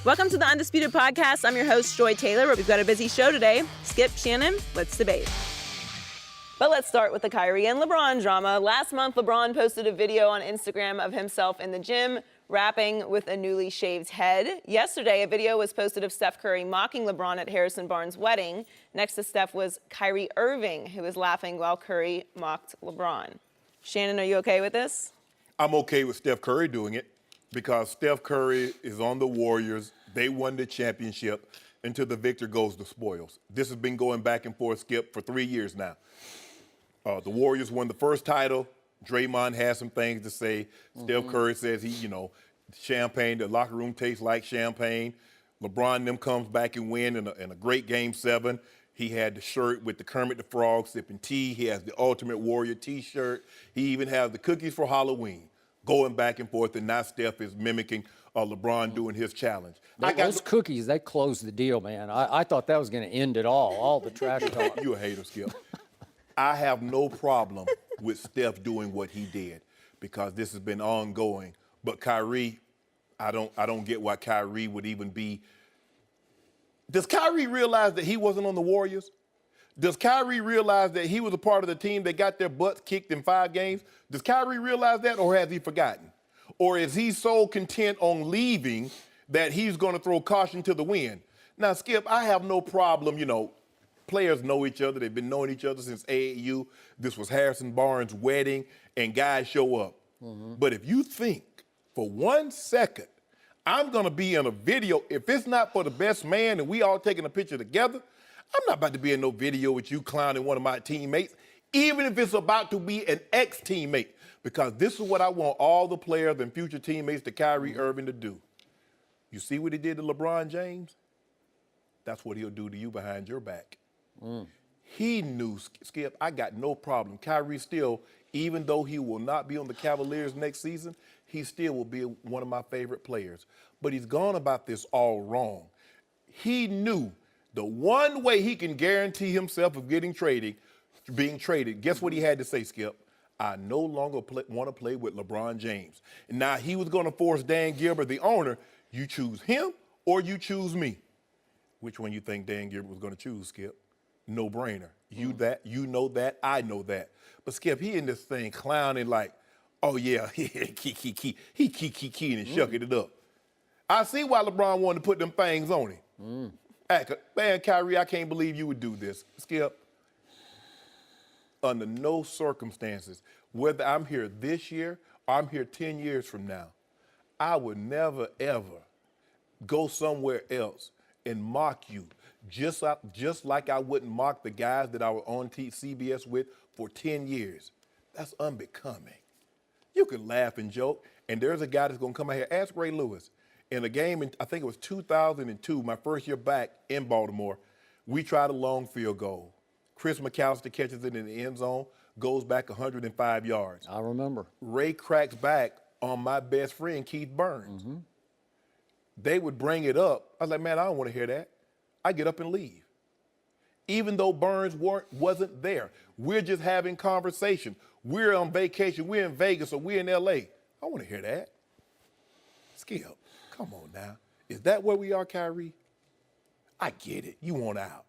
Welcome to the Undisputed Podcast. I'm your host, Joy Taylor. We've got a busy show today. Skip, Shannon, let's debate. But let's start with the Kyrie and LeBron drama. Last month, LeBron posted a video on Instagram of himself in the gym, rapping with a newly shaved head. Yesterday, a video was posted of Steph Curry mocking LeBron at Harrison Barnes' wedding. Next to Steph was Kyrie Irving, who was laughing while Curry mocked LeBron. Shannon, are you okay with this? I'm okay with Steph Curry doing it because Steph Curry is on the Warriors. They won the championship. Until the victor goes the spoils. This has been going back and forth, Skip, for 3 years now. The Warriors won the first title. Draymond has some things to say. Steph Curry says champagne, the locker room tastes like champagne. LeBron and them comes back and win in a great Game 7. He had the shirt with the Kermit the Frog sipping tea. He has the Ultimate Warrior T-shirt. He even has the cookies for Halloween. Going back and forth, and now Steph is mimicking LeBron doing his challenge. Those cookies, they closed the deal, man. I thought that was going to end it all the trash talk. You a hater, Skip. I have no problem with Steph doing what he did because this has been ongoing. But Kyrie, I don't get why Kyrie would even be. Does Kyrie realize that he wasn't on the Warriors? Does Kyrie realize that he was a part of the team that got their butts kicked in 5 games? Does Kyrie realize that, or has he forgotten? Or is he so content on leaving that he's going to throw caution to the wind? Now, Skip, I have no problem, players know each other. They've been knowing each other since AAU. This was Harrison Barnes' wedding, and guys show up. But if you think for 1 second I'm going to be in a video, if it's not for the best man and we all taking a picture together, I'm not about to be in no video with you clowning one of my teammates, even if it's about to be an ex-teammate, because this is what I want all the players and future teammates to Kyrie Irving to do. You see what he did to LeBron James? That's what he'll do to you behind your back. He knew, Skip, I got no problem. Kyrie still, even though he will not be on the Cavaliers next season, he still will be one of my favorite players. But he's gone about this all wrong. He knew the one way he can guarantee himself of being traded, guess what he had to say, Skip? I no longer want to play with LeBron James. And now he was going to force Dan Gilbert, the owner, you choose him or you choose me. Which one you think Dan Gilbert was going to choose, Skip? No brainer. You know that, I know that. But Skip, he in this thing clowning like, oh yeah, he keying and shucking it up. I see why LeBron wanted to put them things on him. Man, Kyrie, I can't believe you would do this. Skip, under no circumstances, whether I'm here this year or I'm here 10 years from now, I would never, ever go somewhere else and mock you, just like I wouldn't mock the guys that I was on CBS with for 10 years. That's unbecoming. You can laugh and joke, and there's a guy that's going to come out here. Ask Ray Lewis. In a game, I think it was 2002, my first year back in Baltimore, we tried a long field goal. Chris McAllister catches it in the end zone, goes back 105 yards. I remember. Ray cracks back on my best friend, Keith Burns. They would bring it up. I was like, man, I don't want to hear that. I get up and leave. Even though Burns wasn't there. We're just having conversation. We're on vacation. We're in Vegas or we're in L.A. I want to hear that. Skip. Come on now. Is that where we are, Kyrie? I get it. You want out.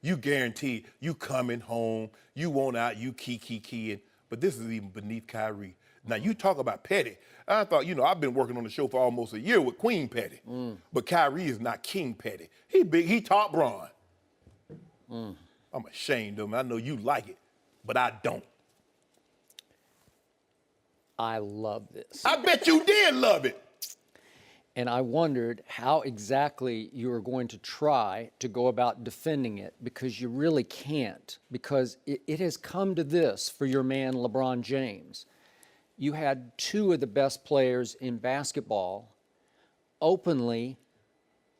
You guarantee you coming home. You want out. You keying. But this is even beneath Kyrie. Now, you talk about petty. I thought, I've been working on the show for almost a year with Queen Petty. But Kyrie is not King Petty. He big. He top Bron. I'm ashamed of him. I know you like it, but I don't. I love this. I bet you did love it. And I wondered how exactly you were going to try to go about defending it, because you really can't, because it has come to this for your man LeBron James. You had 2 of the best players in basketball openly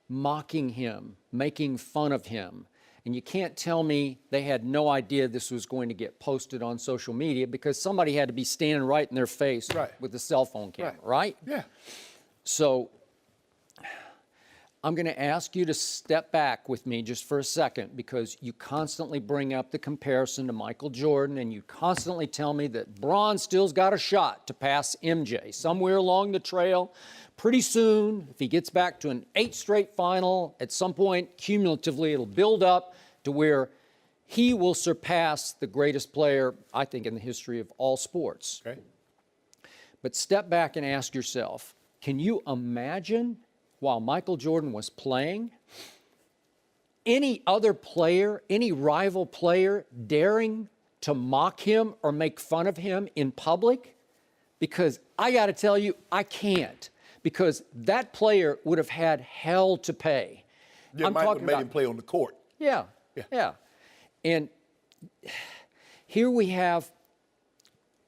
mocking him, making fun of him. And you can't tell me they had no idea this was going to get posted on social media, because somebody had to be standing right in their face with the cell phone camera, right? Yeah. So I'm going to ask you to step back with me just for a second, because you constantly bring up the comparison to Michael Jordan, and you constantly tell me that Bron still's got a shot to pass MJ somewhere along the trail. Pretty soon, if he gets back to an 8 straight final, at some point, cumulatively, it'll build up to where he will surpass the greatest player, I think, in the history of all sports. Okay. But step back and ask yourself, can you imagine, while Michael Jordan was playing, any other player, any rival player daring to mock him or make fun of him in public? Because I got to tell you, I can't, because that player would have had hell to pay. Yeah, Mike would have made him play on the court. Yeah. And here we have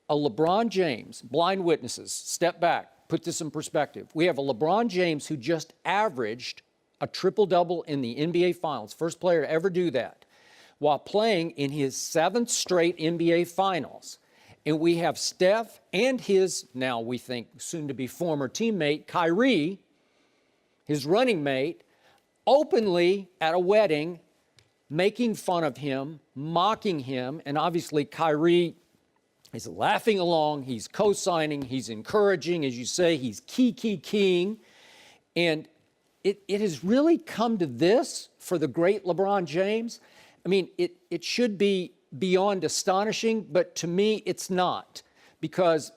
a LeBron James, blind witnesses, step back, put this in perspective. We have a LeBron James who just averaged a triple-double in the NBA Finals, first player to ever do that, while playing in his 7th straight NBA Finals. And we have Steph and his, now we think, soon-to-be former teammate, Kyrie, his running mate, openly at a wedding, making fun of him, mocking him, and obviously Kyrie is laughing along, he's co-signing, he's encouraging, as you say, he's keying. And it has really come to this for the great LeBron James. I mean, it should be beyond astonishing, but to me, it's not, because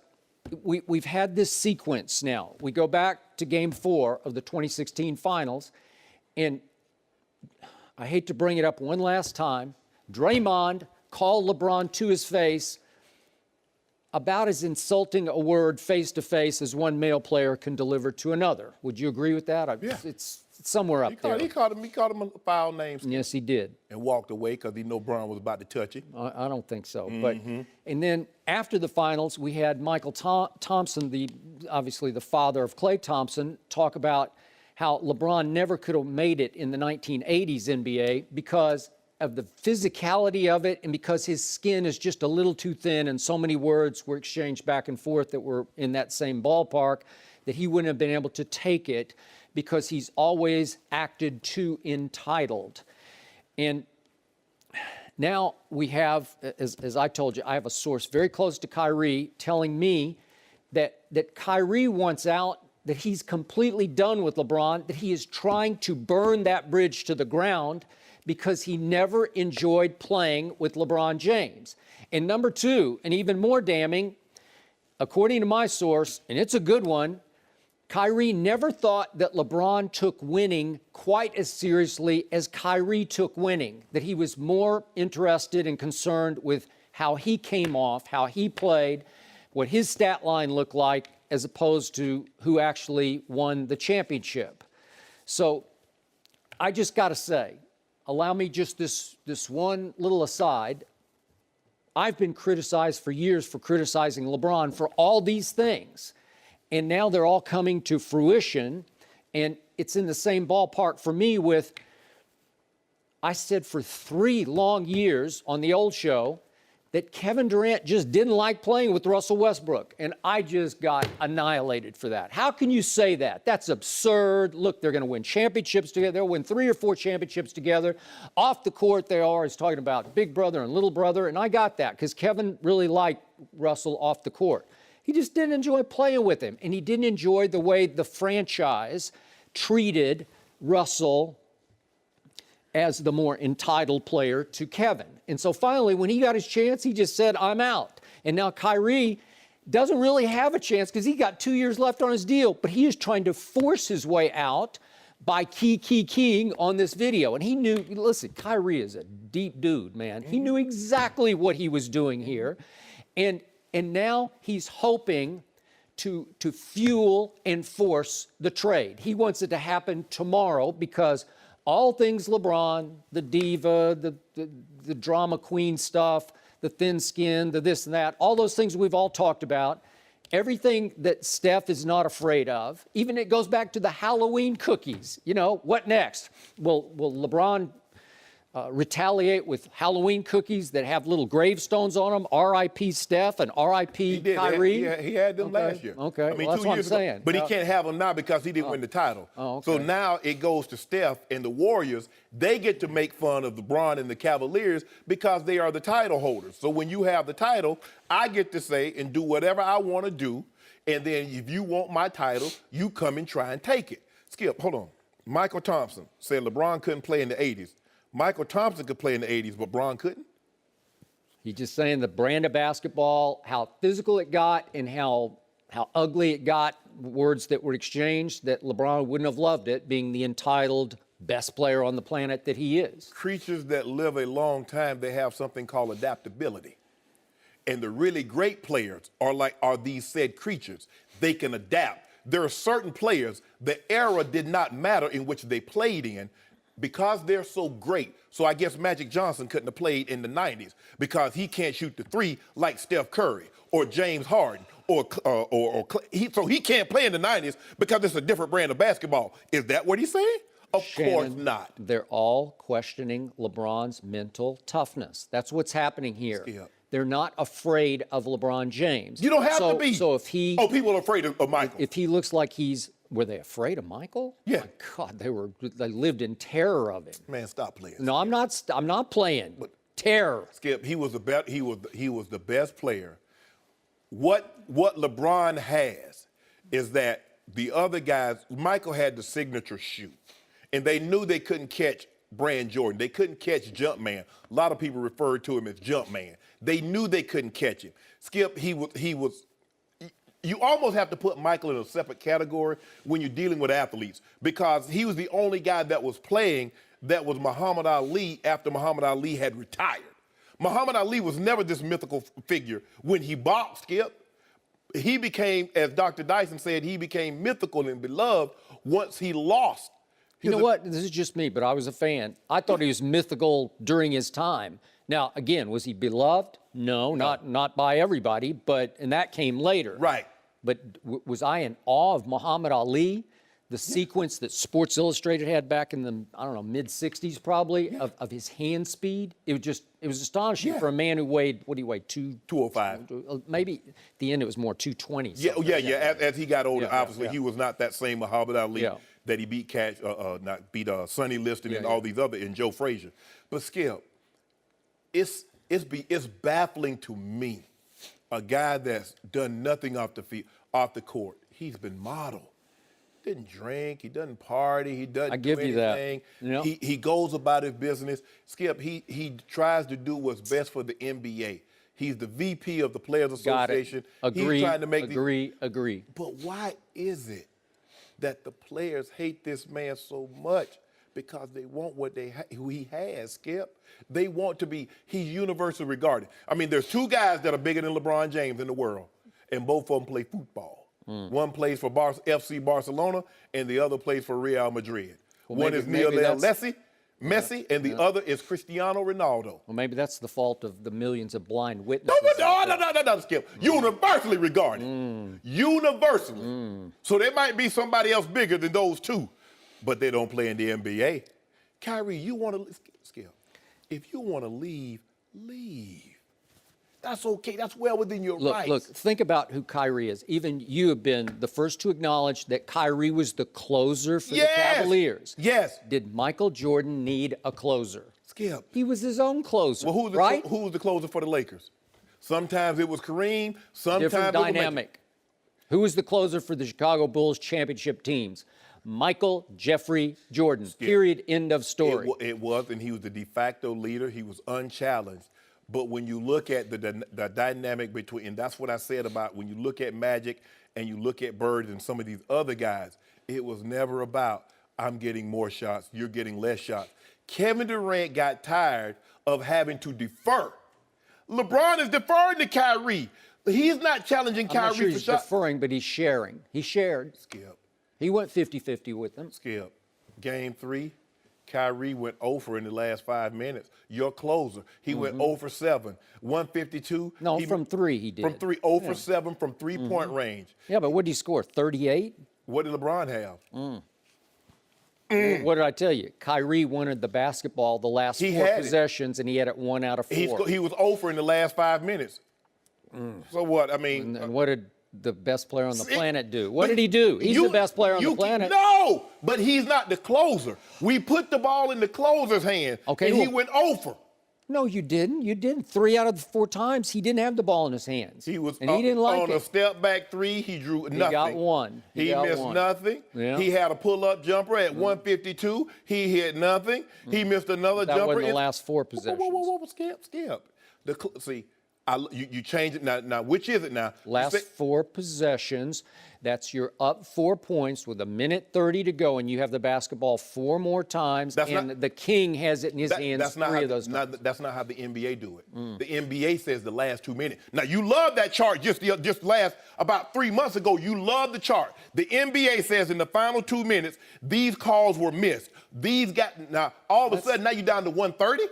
we've had this sequence now. We go back to Game 4 of the 2016 Finals, and I hate to bring it up one last time, Draymond called LeBron to his face about as insulting a word face-to-face as one male player can deliver to another. Would you agree with that? Yeah. It's somewhere up there. He called him a foul name. Yes, he did. And walked away because he knew Bron was about to touch it. I don't think so. But and then after the finals, we had Michael Thompson, obviously the father of Klay Thompson, talk about how LeBron never could have made it in the 1980s NBA because of the physicality of it and because his skin is just a little too thin and so many words were exchanged back and forth that were in that same ballpark that he wouldn't have been able to take it because he's always acted too entitled. And now we have, as I told you, I have a source very close to Kyrie telling me that Kyrie wants out, that he's completely done with LeBron, that he is trying to burn that bridge to the ground because he never enjoyed playing with LeBron James. And number two, and even more damning, according to my source, and it's a good one, Kyrie never thought that LeBron took winning quite as seriously as Kyrie took winning, that he was more interested and concerned with how he came off, how he played, what his stat line looked like, as opposed to who actually won the championship. So I just got to say, allow me just this one little aside. I've been criticized for years for criticizing LeBron for all these things. And now they're all coming to fruition. And it's in the same ballpark for me with, I said for 3 long years on the old show that Kevin Durant just didn't like playing with Russell Westbrook. And I just got annihilated for that. How can you say that? That's absurd. Look, they're going to win championships together. They'll win 3 or 4 championships together. Off the court, they are always talking about big brother and little brother. And I got that because Kevin really liked Russell off the court. He just didn't enjoy playing with him. And he didn't enjoy the way the franchise treated Russell as the more entitled player to Kevin. And so finally, when he got his chance, he just said, I'm out. And now Kyrie doesn't really have a chance because he got 2 years left on his deal, but he is trying to force his way out by keying on this video. And he knew, listen, Kyrie is a deep dude, man. He knew exactly what he was doing here. And now he's hoping to fuel and force the trade. He wants it to happen tomorrow because all things LeBron, the diva, the drama queen stuff, the thin skin, the this and that, all those things we've all talked about, everything that Steph is not afraid of, even it goes back to the Halloween cookies. You know, what next? Will LeBron retaliate with Halloween cookies that have little gravestones on them? R.I.P. Steph and R.I.P. He did. Kyrie? He had them last year. Okay, I mean, well, that's 2 what years I'm ago. saying. But he can't have them now because he didn't win the title. Oh, okay. So now it goes to Steph and the Warriors. They get to make fun of LeBron and the Cavaliers because they are the title holders. So when you have the title, I get to say and do whatever I want to do. And then if you want my title, you come and try and take it. Skip, hold on. Michael Thompson said LeBron couldn't play in the 80s. Michael Thompson could play in the 80s, but Bron couldn't? He's just saying the brand of basketball, how physical it got and how ugly it got, words that were exchanged, that LeBron wouldn't have loved it, being the entitled best player on the planet that he is. Creatures that live a long time, they have something called adaptability. And the really great players are these said creatures. They can adapt. There are certain players, the era did not matter in which they played in, because they're so great. So I guess Magic Johnson couldn't have played in the 90s because he can't shoot the three like Steph Curry or James Harden so he can't play in the 90s because it's a different brand of basketball. Is that what he's saying? Of course not. They're all questioning LeBron's mental toughness. That's what's happening here. Skip. They're not afraid of LeBron James. You don't have to be. So if he... Oh, people are afraid of Michael. If he looks like he's... Were they afraid of Michael? Yeah. My God, they lived in terror of him. Man, stop playing. No, I'm not playing. But terror. Skip, he was the best player. What LeBron has is that the other guys, Michael had the signature shoot, and they knew they couldn't catch Brand Jordan. They couldn't catch Jumpman. A lot of people referred to him as Jumpman. They knew they couldn't catch him. Skip, he was. You almost have to put Michael in a separate category when you're dealing with athletes because he was the only guy that was playing that was Muhammad Ali after Muhammad Ali had retired. Muhammad Ali was never this mythical figure. When he boxed, Skip, he became, as Dr. Dyson said, he became mythical and beloved once he lost. You know what? This is just me, but I was a fan. I thought he was mythical during his time. Now, again, was he beloved? No. Not by everybody, and that came later. Right. But was I in awe of Muhammad Ali? The sequence that Sports Illustrated had back in the, mid-'60s probably, of his hand speed. It was astonishing for a man who weighed, what do you weigh, 205. Maybe at the end it was more 220. Yeah. As he got older, obviously he was not that same Muhammad Ali that he beat Sonny Liston and all these other, and Joe Frazier. But Skip, it's baffling to me. A guy that's done nothing off the court. He's been modeled. Didn't drink. He doesn't party. He doesn't do anything. You know? He goes about his business. Skip, he tries to do what's best for the NBA. He's the VP of the Players Association. Agree. He's trying to make agree. But why is it that the players hate this man so much? Because they want what he has, Skip. They want to be, he's universally regarded. I mean, there's two guys that are bigger than LeBron James in the world, and both of them play football. One plays for FC Barcelona, and the other plays for Real Madrid. One is Lionel Messi, and the other is Cristiano Ronaldo. Well, maybe that's the fault of the millions of blind witnesses. No, Skip. Universally regarded. Universally. So there might be somebody else bigger than those two, but they don't play in the NBA. Kyrie, you want to, Skip, if you want to leave, leave. That's okay. That's well within your rights. Look, think about who Kyrie is. Even you have been the first to acknowledge that Kyrie was the closer for the Cavaliers. Yes. Did Michael Jordan need a closer? Skip. He was his own closer, Well, who was the closer for the Lakers? Sometimes it was Kareem. Sometimes different it was dynamic. Who was the closer for the Chicago Bulls championship teams? Michael Jeffrey Jordan. Skip. Period. End of story. It was, and he was the de facto leader. He was unchallenged. But when you look at the dynamic between, and that's what I said about when you look at Magic and you look at Bird and some of these other guys, it was never about, I'm getting more shots, you're getting less shots. Kevin Durant got tired of having to defer. LeBron is deferring to Kyrie. He's not challenging Kyrie I'm not sure for he's shots. deferring, but he's sharing. He shared. Skip. He went 50-50 with them. Skip. Game 3. Kyrie went 0 for in the last 5 minutes. Your closer, he went 0 for 7. 152. No, from 3 he did. From 3, 0 for 7 from three-point range. Yeah, but what did he score, 38? What did LeBron have? What did I tell you? Kyrie wanted the basketball the last He four had it. possessions, and he had it 1 out of 4. He was over in the last 5 minutes. So what? I mean, And what did the best player on the planet do? What did he do? He's the best player on the planet. No, but he's not the closer. We put the ball in the closer's hand, Okay, and he well- went over. No, you didn't. You didn't. 3 out of the 4 times, he didn't have the ball in his hands. He was and he didn't like on it. a step back 3. He drew nothing. He got one. He got missed one. nothing. Yeah. He had a pull-up jumper at 152. He hit nothing. He missed another That jumper. wasn't the last 4 possessions. Whoa, skip. See, you change it now. Which is it now? Last 4 possessions, that's you're up 4 points with 1:30 to go, and you have the basketball 4 more times, the king has it in his hands 3 of those times. That's not how the NBA do it. The NBA says the last 2 minutes. Now, you love that chart just last about 3 months ago. You love the chart. The NBA says in the final 2 minutes, these calls were missed. Now, all of a sudden, now you're down to 1:30?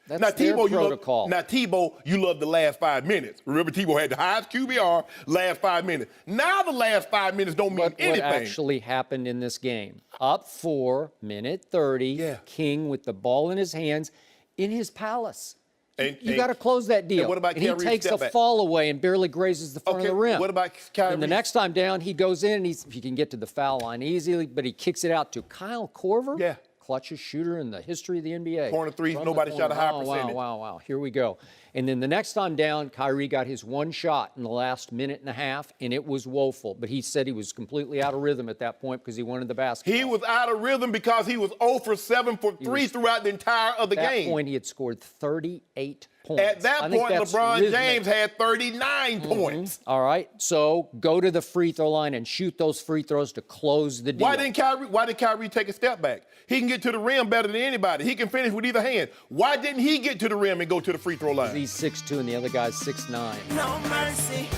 That's Now, their Tebow, protocol. you love the last 5 minutes. Remember, Tebow had the highest QBR last 5 minutes. Now the last 5 minutes don't mean anything. What actually happened in this game? Up 4, 1:30, Yeah. King with the ball in his hands in his palace. You got to And- close that deal. and what about he Kyrie's takes a step back? fall away and barely grazes the front of the rim. What about Kyrie? And the next time down, he goes in and he can get to the foul line easily, but he kicks it out to Kyle Korver. Yeah. Clutchest shooter in the history of the NBA. Corner threes, From the nobody shot a high corner. percentage. Wow. Here we go. And then the next time down, Kyrie got his 1 shot in the last minute and a half, and it was woeful. But he said he was completely out of rhythm at that point because he wanted the basketball. He was out of rhythm because he was 0 for 7 for 3 throughout the entire of the At that game. point, he had scored 38 points. At that I think point, that's LeBron rhythmic. James had 39 points. All right, so go to the free throw line and shoot those free throws to close the deal. Why did Kyrie take a step back? He can get to the rim better than anybody. He can finish with either hand. Why didn't he get to the rim and go to the free throw line? He's 6'2", and the other guy's 6'9". No mercy.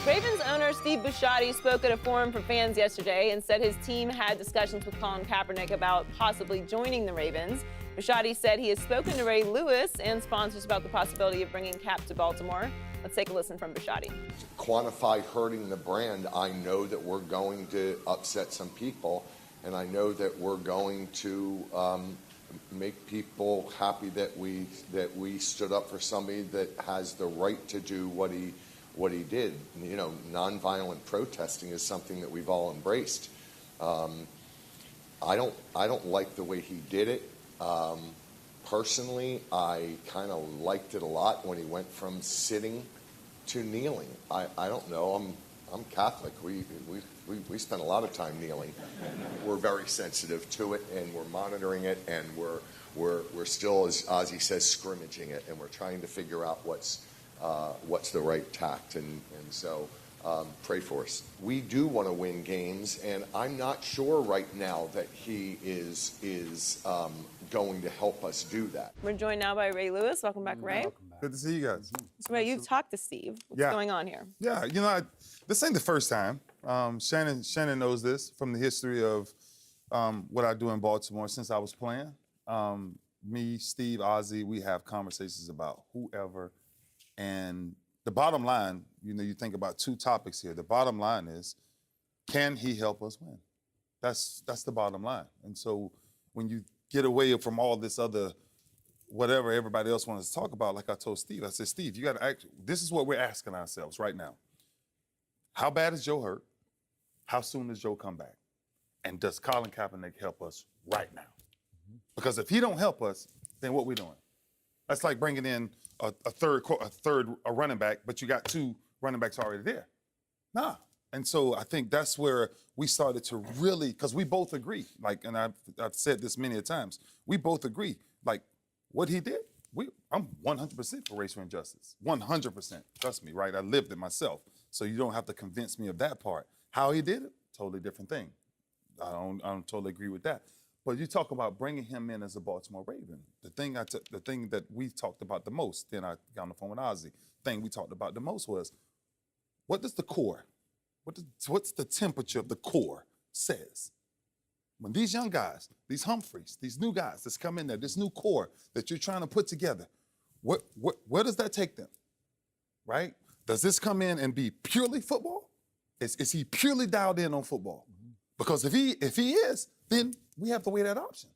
Ravens owner Steve Bisciotti spoke at a forum for fans yesterday and said his team had discussions with Colin Kaepernick about possibly joining the Ravens. Bisciotti said he has spoken to Ray Lewis and sponsors about the possibility of bringing Cap to Baltimore. Let's take a listen from Bisciotti. Quantify hurting the brand. I know that we're going to upset some people, and I know that we're going to make people happy that we stood up for somebody that has the right to do what he did. You know, nonviolent protesting is something that we've all embraced. I don't like the way he did it. Personally, I kind of liked it a lot when he went from sitting to kneeling. I don't know. I'm Catholic. We spend a lot of time kneeling. We're very sensitive to it, and we're monitoring it, and we're still, as Ozzy says, scrimmaging it, and we're trying to figure out what's the right tact, and so pray for us. We do want to win games, and I'm not sure right now that he is going to help us do that. We're joined now by Ray Lewis. Welcome back, Ray. Good to see you guys. So, Ray, you've talked to Steve. What's going on here? Yeah, you know, this ain't the first time. Shannon knows this from the history of what I do in Baltimore since I was playing. Me, Steve, Ozzy, we have conversations about whoever. And the bottom line, you know, you think about 2 topics here. The bottom line is, can he help us win? That's the bottom line. And so when you get away from all this other whatever everybody else wants to talk about, like I told Steve, I said, Steve, you got to act. This is what we're asking ourselves right now. How bad is Joe hurt? How soon does Joe come back? And does Colin Kaepernick help us right now? Because if he don't help us, then what we doing? That's like bringing in a third running back, but you got 2 running backs already there. Nah. And so I think that's where we started to really, because we both agree, like, and I've said this many a times, we both agree, like, what he did, I'm 100% for racial injustice, 100%. Trust me, right? I lived it myself, so you don't have to convince me of that part. How he did it, totally different thing. I don't totally agree with that. But you talk about bringing him in as a Baltimore Raven. The thing that we talked about the most, then I got on the phone with Ozzy, the thing we talked about the most was, what does the core, what's the temperature of the core says? When these young guys, these Humphreys, these new guys that's come in there, this new core that you're trying to put together, where does that take them, right? Does this come in and be purely football? Is he purely dialed in on football? Because if he is, then we have to weigh that option.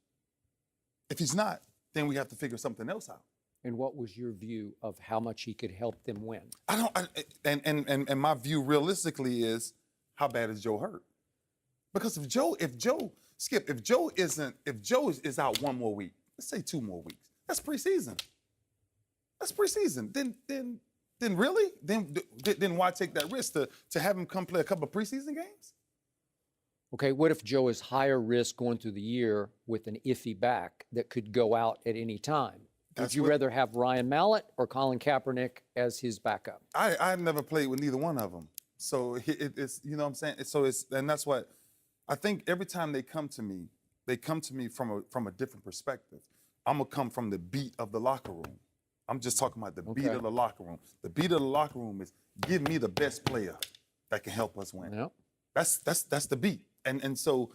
If he's not, then we have to figure something else out. And what was your view of how much he could help them win? And my view realistically is, how bad is Joe hurt? Because if Joe is out one more week, let's say 2 more weeks, that's preseason. That's preseason. Then really? Then why take that risk to have him come play a couple of preseason games? Okay, what if Joe is higher risk going through the year with an iffy back that could go out at any time? Would you rather have Ryan Mallett or Colin Kaepernick as his backup? I never played with neither one of them. So it's, you know what I'm saying? And that's what, I think every time they come to me from a different perspective. I'm going to come from the beat of the locker room. I'm just talking about the beat of the locker room. The beat of the locker room is, give me the best player that can help us win. Yep. That's the beat. And so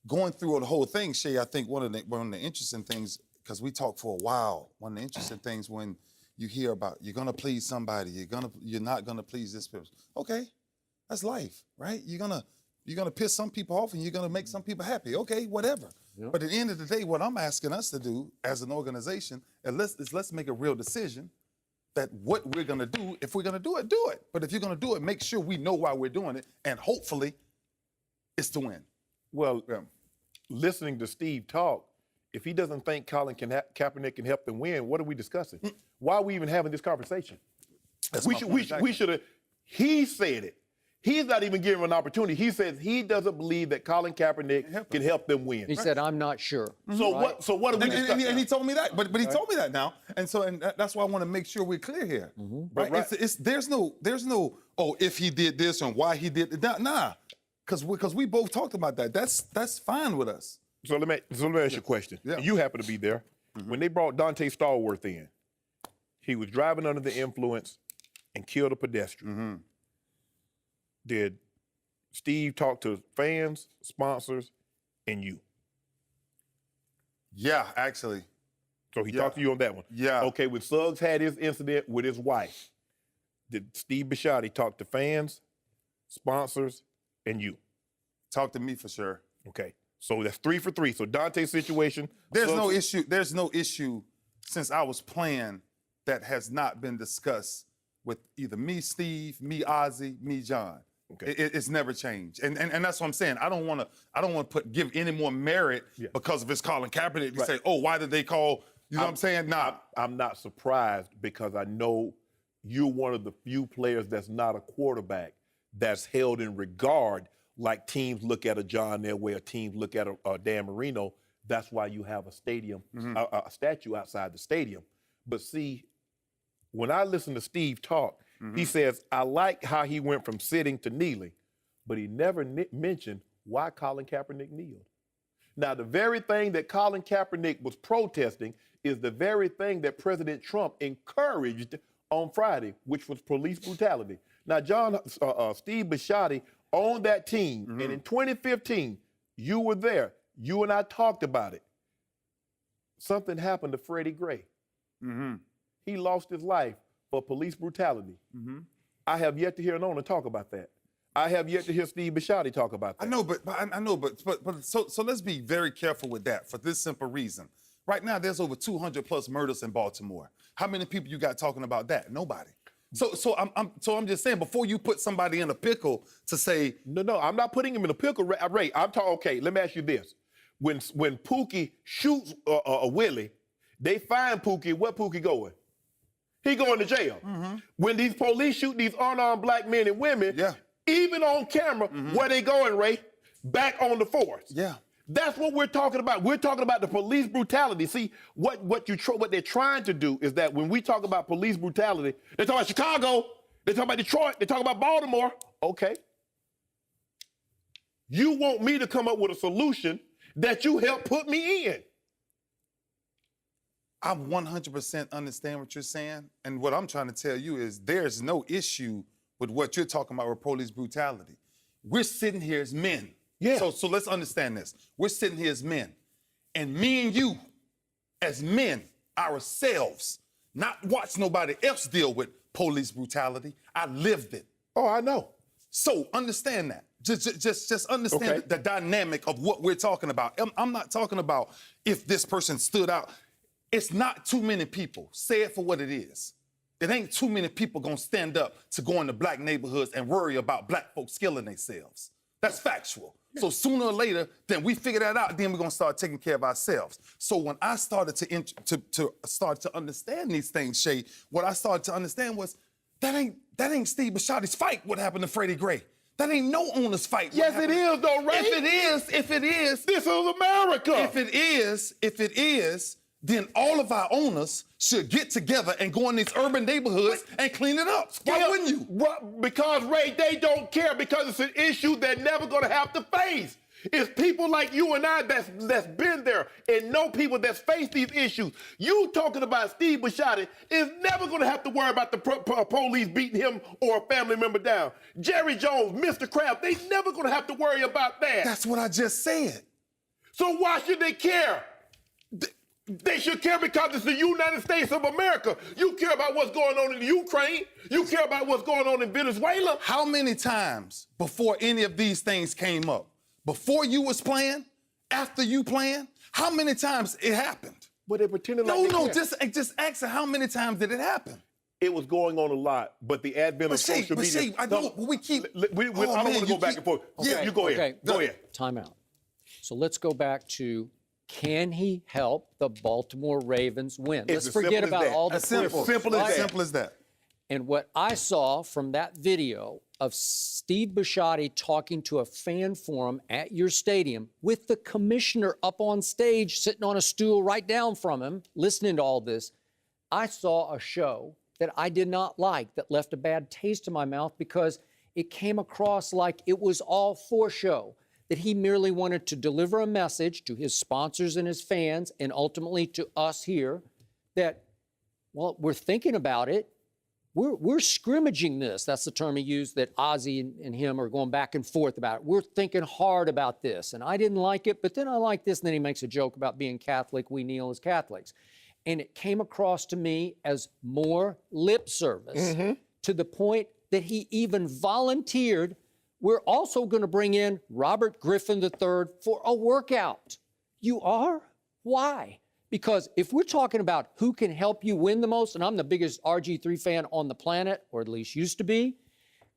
going through the whole thing, Shay, I think one of the interesting things, because we talked for a while, one of the interesting things when you hear about you're gonna please somebody, you're not gonna please this person. Okay, that's life, right? You're gonna piss some people off and you're gonna make some people happy. Okay, whatever. Yep. But at the end of the day, what I'm asking us to do as an organization is let's make a real decision that what we're gonna do, if we're gonna do it, do it. But if you're gonna do it, make sure we know why we're doing it, and hopefully it's to win. Well, listening to Steve talk, if he doesn't think Colin Kaepernick can help them win, what are we discussing? Why are we even having this conversation? We should have. He said it. He's not even giving an opportunity. He says he doesn't believe that Colin Kaepernick can help them win. He said, "I'm not sure." So right? what are we discussing? And he told me that, but he told me that now, and that's why I want to make sure we're clear here. Right? There's no if he did this and why he did that. Nah, because we both talked about that. That's fine with us. So let me ask you a question. Yeah. You happen to be there. When they brought Dante Stallworth in, he was driving under the influence and killed a pedestrian. Did Steve talk to fans, sponsors, and you? Yeah, actually. So he talked to you on that one? Yeah. Okay, when Suggs had his incident with his wife, did Steve Bisciotti talk to fans, sponsors, and you? Talk to me for sure. Okay. So that's 3 for 3. So Dante's situation. There's no issue since I was playing that has not been discussed with either me, Steve, me, Ozzie, me, John. Okay. It's never changed. And that's what I'm saying. I don't want to give any more merit because of it's Colin Kaepernick to say, oh, why did they call, you know what I'm saying? Nah. I'm not surprised because I know you're one of the few players that's not a quarterback that's held in regard like teams look at a John Elway, or teams look at a Dan Marino. That's why you have a stadium, a statue outside the stadium. But see, when I listen to Steve talk, he says, I like how he went from sitting to kneeling, but he never mentioned why Colin Kaepernick kneeled. Now, the very thing that Colin Kaepernick was protesting is the very thing that President Trump encouraged on Friday, which was police brutality. Now, Steve Bisciotti owned that team, and in 2015, you were there. You and I talked about it. Something happened to Freddie Gray. He lost his life for police brutality. I have yet to hear an owner talk about that. I have yet to hear Steve Bisciotti talk about that. I know, but so let's be very careful with that for this simple reason. Right now, there's over 200 plus murders in Baltimore. How many people you got talking about that? Nobody. So I'm just saying, before you put somebody in a pickle to say no, I'm not putting him in a pickle, Ray. I'm talking. Okay, let me ask you this: when Pookie shoots a Willie, they find Pookie. Where Pookie going? He going to jail. When these police shoot these unarmed black men and women, even on camera, where they going, Ray? Back on the force. Yeah. That's what we're talking about. We're talking about the police brutality. See, what they're trying to do is that when we talk about police brutality, they talk about Chicago, they talk about Detroit, they talk about Baltimore. Okay. You want me to come up with a solution that you helped put me in. I 100% understand what you're saying. And what I'm trying to tell you is there's no issue with what you're talking about with police brutality. We're sitting here as men. Yeah. So let's understand this. We're sitting here as men. And me and you, as men, ourselves, not watch nobody else deal with police brutality. I lived it. Oh, I know. So understand that. Just understand Okay. the dynamic of what we're talking about. I'm not talking about if this person stood out. It's not too many people. Say it for what it is. It ain't too many people gonna stand up to go into black neighborhoods and worry about black folks killing themselves. That's factual. So sooner or later, then we figure that out, then we're gonna start taking care of ourselves. So when I started to start to understand these things, Shay, what I started to understand was that ain't Steve Bisciotti's fight what happened to Freddie Gray. That ain't no owner's fight. Yes, it is, though, Ray. If it is, This is America. if it is, then all of our owners should get together and go in these urban neighborhoods and clean it up. Why wouldn't you? Because, Ray, they don't care because it's an issue they're never going to have to face. It's people like you and I that's been there and know people that's faced these issues. You talking about Steve Bisciotti is never going to have to worry about the police beating him or a family member down. Jerry Jones, Mr. Kraft, they never going to have to worry about that. That's what I just said. So why should they care? They should care because it's the United States of America. You care about what's going on in Ukraine. You care about what's going on in Venezuela. How many times before any of these things came up, before you was playing, after you playing, how many times it happened? But they pretended like they care. Just ask her how many times did it happen? It was going on a lot, but the advent of social media. I don't want to go back and forth. Yeah, you go ahead. Go ahead. Time out. So let's go back to, can he help the Baltimore Ravens win? It's Let's as forget simple as about that. all the As simple Simple as that. Simple as that. And what I saw from that video of Steve Bisciotti talking to a fan forum at your stadium with the commissioner up on stage, sitting on a stool right down from him, listening to all this, I saw a show that I did not like, that left a bad taste in my mouth because it came across like it was all for show, that he merely wanted to deliver a message to his sponsors and his fans and ultimately to us here that, well, we're thinking about it. We're scrimmaging this. That's the term he used, that Ozzy and him are going back and forth about it. We're thinking hard about this. And I didn't like it, but then I like this. And then he makes a joke about being Catholic. We kneel as Catholics. And it came across to me as more lip service to the point that he even volunteered. We're also going to bring in Robert Griffin III for a workout. You are? Why? Because if we're talking about who can help you win the most, and I'm the biggest RG3 fan on the planet, or at least used to be,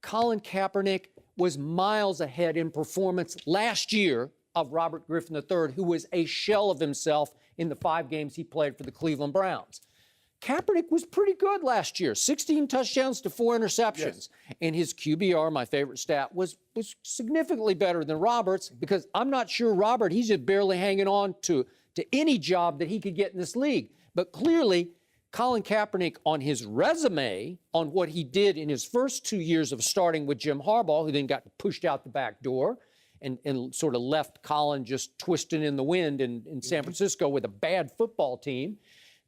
Colin Kaepernick was miles ahead in performance last year of Robert Griffin III, who was a shell of himself in the 5 games he played for the Cleveland Browns. Kaepernick was pretty good last year, 16 touchdowns to 4 interceptions. Yes. And his QBR, my favorite stat, was significantly better than Robert's, because I'm not sure Robert, he's just barely hanging on to any job that he could get in this league. But clearly, Colin Kaepernick, on his resume, on what he did in his first 2 years of starting with Jim Harbaugh, who then got pushed out the back door and sort of left Colin just twisting in the wind in San Francisco with a bad football team,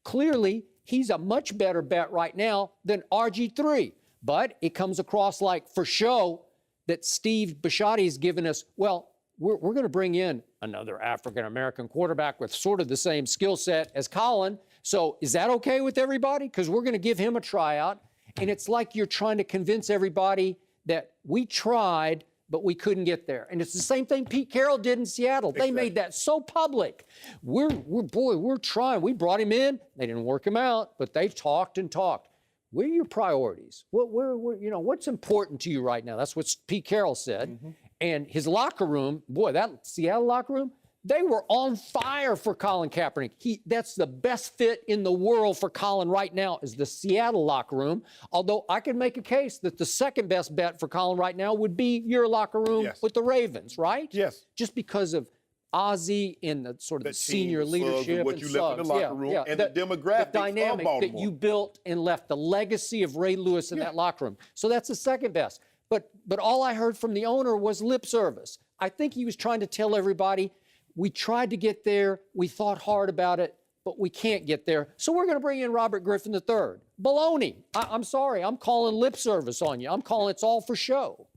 clearly, he's a much better bet right now than RG3. But it comes across like, for show, that Steve Bisciotti has given us, well, we're going to bring in another African-American quarterback with sort of the same skill set as Colin. So is that okay with everybody? Because we're going to give him a tryout. And it's like you're trying to convince everybody that we tried, but we couldn't get there. And it's the same thing Pete Carroll did in Seattle. They made that so public. We're trying. We brought him in. They didn't work him out, but they talked and talked. Where are your priorities? What's important to you right now? That's what Pete Carroll said. And his locker room, boy, that Seattle locker room, they were on fire for Colin Kaepernick. That's the best fit in the world for Colin right now, is the Seattle locker room. Although I could make a case that the second best bet for Colin right now would be your locker room with the Ravens, right? Yes. Just because of Ozzy and the sort of the senior leadership and what you left in the locker room and the demographics the dynamic of Baltimore that you built and left, the legacy of Ray Lewis in that locker room. So that's the second best. But all I heard from the owner was lip service. I think he was trying to tell everybody, we tried to get there, we thought hard about it, but we can't get there. So we're going to bring in Robert Griffin III. Baloney. I'm sorry, I'm calling lip service on you. I'm calling it's all for show.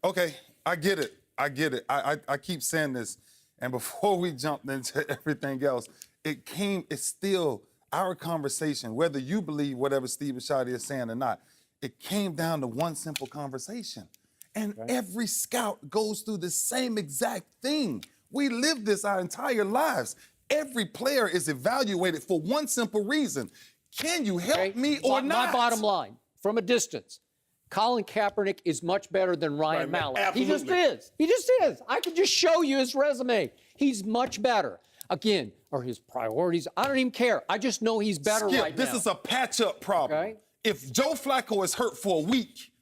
Okay, I get it. I keep saying this, and before we jump into everything else, it's still our conversation, whether you believe whatever Steve Bisciotti is saying or not. it came down to one simple conversation. And every scout goes through the same exact thing. We live this our entire lives. Every player is evaluated for one simple reason. Can you help me or not? My bottom line, from a distance, Colin Kaepernick is much better than Ryan Mallett. Absolutely. He just is. He just is. I could just show you his resume. He's much better. Again, are his priorities? I don't even care. I just know he's better Skip, right now. this is a patch-up problem. Okay. If Joe Flacco is hurt for a week,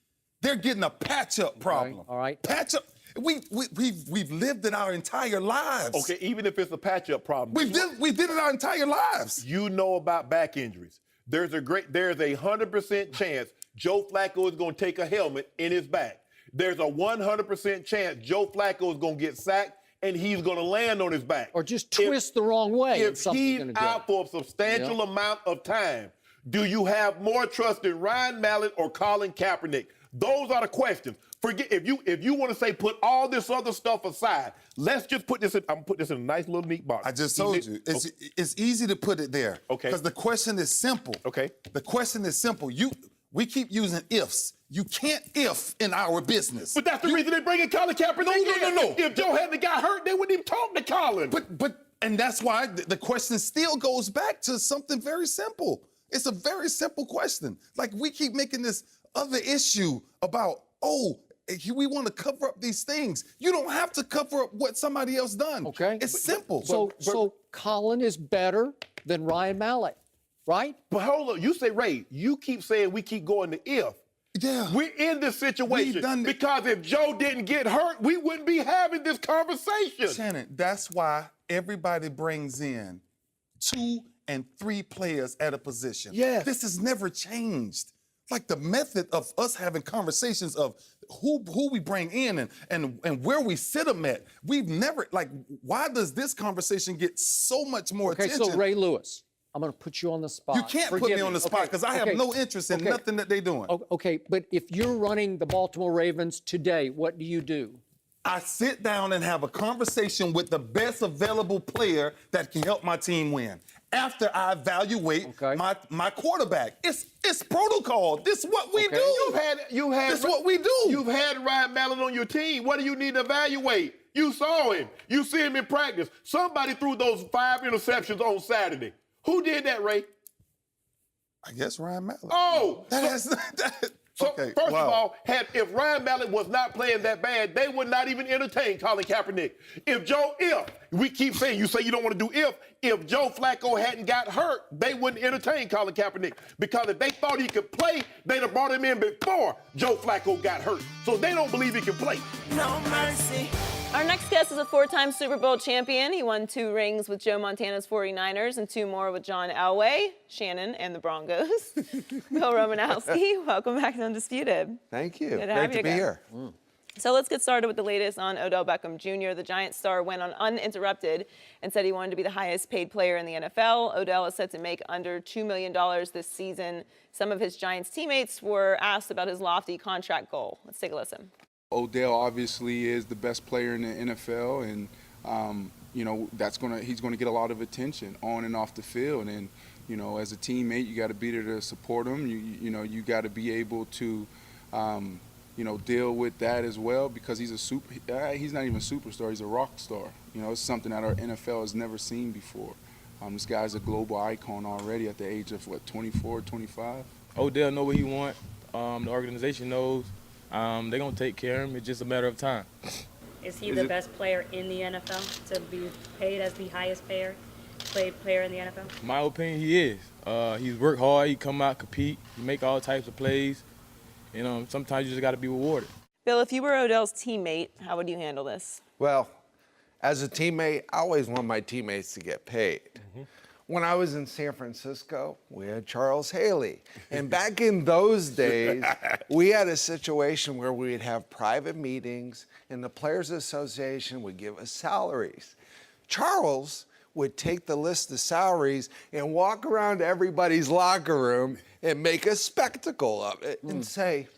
they're getting a patch-up problem. All right. Patch-up. We've lived it our entire lives. Okay, even if it's a patch-up problem. We did it our entire lives. You know about back injuries. There's a 100% chance Joe Flacco is going to take a helmet in his back. There's a 100% chance Joe Flacco is going to get sacked and he's going to land on his back. Or just twist the wrong way. If he's out for a substantial amount of time, do you have more trust in Ryan Mallett or Colin Kaepernick? Those are the questions. Forget if you want to say put all this other stuff aside. Let's just put this in. I'm gonna put this in a nice little neat box. I just told you. It's easy to put it there. Okay. Because the question is simple. Okay. The question is simple. We keep using ifs. You can't if in our business. But that's the reason they bring in Colin Kaepernick. No. If Joe hadn't got hurt, they wouldn't even talk to Colin. And that's why the question still goes back to something very simple. It's a very simple question. Like we keep making this other issue about, we want to cover up these things. You don't have to cover up what somebody else done. Okay. It's simple. So Colin is better than Ryan Mallett, right? But hold on, you say, Ray, you keep saying we keep going to if. Yeah. We're in this situation because if Joe didn't get hurt, we wouldn't be having this conversation. Shannon, that's why everybody brings in 2 and 3 players at a position. Yes. This has never changed. Like the method of us having conversations of who we bring in and where we sit them at. We've never, why does this conversation get so much more attention? Okay, so Ray Lewis, I'm going to put you on the spot. You can't put me on the spot because I have no interest in nothing that they're doing. Okay, but if you're running the Baltimore Ravens today, what do you do? I sit down and have a conversation with the best available player that can help my team win. After I evaluate my quarterback, it's protocol. This is what we do. This is what we do. You've had Ryan Mallett on your team. What do you need to evaluate? You saw him. You see him in practice. Somebody threw those 5 interceptions on Saturday. Who did that, Ray? I guess Ryan Mallett. Oh, okay, first of all, if Ryan Mallett was not playing that bad, they would not even entertain Colin Kaepernick. If we keep saying, you say you don't want to do if Joe Flacco hadn't got hurt, they wouldn't entertain Colin Kaepernick because if they thought he could play, they'd have brought him in before Joe Flacco got hurt. So they don't believe he can play. No mercy. Our next guest is a 4-time Super Bowl champion. He won 2 rings with Joe Montana's 49ers and 2 more with John Elway, Shannon, and the Broncos. Bill Romanowski, welcome back to Undisputed. Thank you. Good to have Great you to be again. here. So let's get started with the latest on Odell Beckham Jr. The Giants star went on uninterrupted and said he wanted to be the highest paid player in the NFL. Odell is set to make under $2 million this season. Some of his Giants teammates were asked about his lofty contract goal. Let's take a listen. Odell obviously is the best player in the NFL, and he's going to get a lot of attention on and off the field. And as a teammate, you got to be there to support him. You got to be able to deal with that as well because he's he's not even a superstar. He's a rock star. It's something that our NFL has never seen before. This guy's a global icon already at the age of 24, 25. Odell know what he wants. The organization knows. They're going to take care of him. It's just a matter of time. Is he the best player in the NFL to be paid as the highest paid player in the NFL? In my opinion, he is. He's worked hard. He come out, compete. He make all types of plays. Sometimes you just got to be rewarded. Bill, if you were Odell's teammate, how would you handle this? Well, as a teammate, I always want my teammates to get paid. When I was in San Francisco, we had Charles Haley. And back in those days, we had a situation where we'd have private meetings and the Players Association would give us salaries. Charles would take the list of salaries and walk around everybody's locker room and make a spectacle of it and say,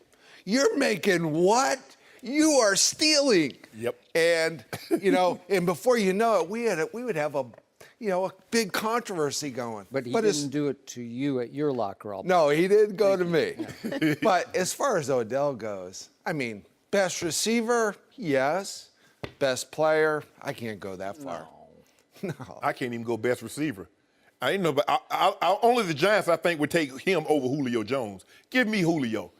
"You're making what? You are stealing." Yep. And, and before you know it, we would have a big controversy going. But he it's- didn't do it to you at your locker. No, he didn't go to me. But as far as Odell goes, I mean, best receiver, yes. Best player, I can't go that far. No. I can't even go best receiver. I ain't know, but only the Giants, I think, would take him over Julio Jones. Give me Julio.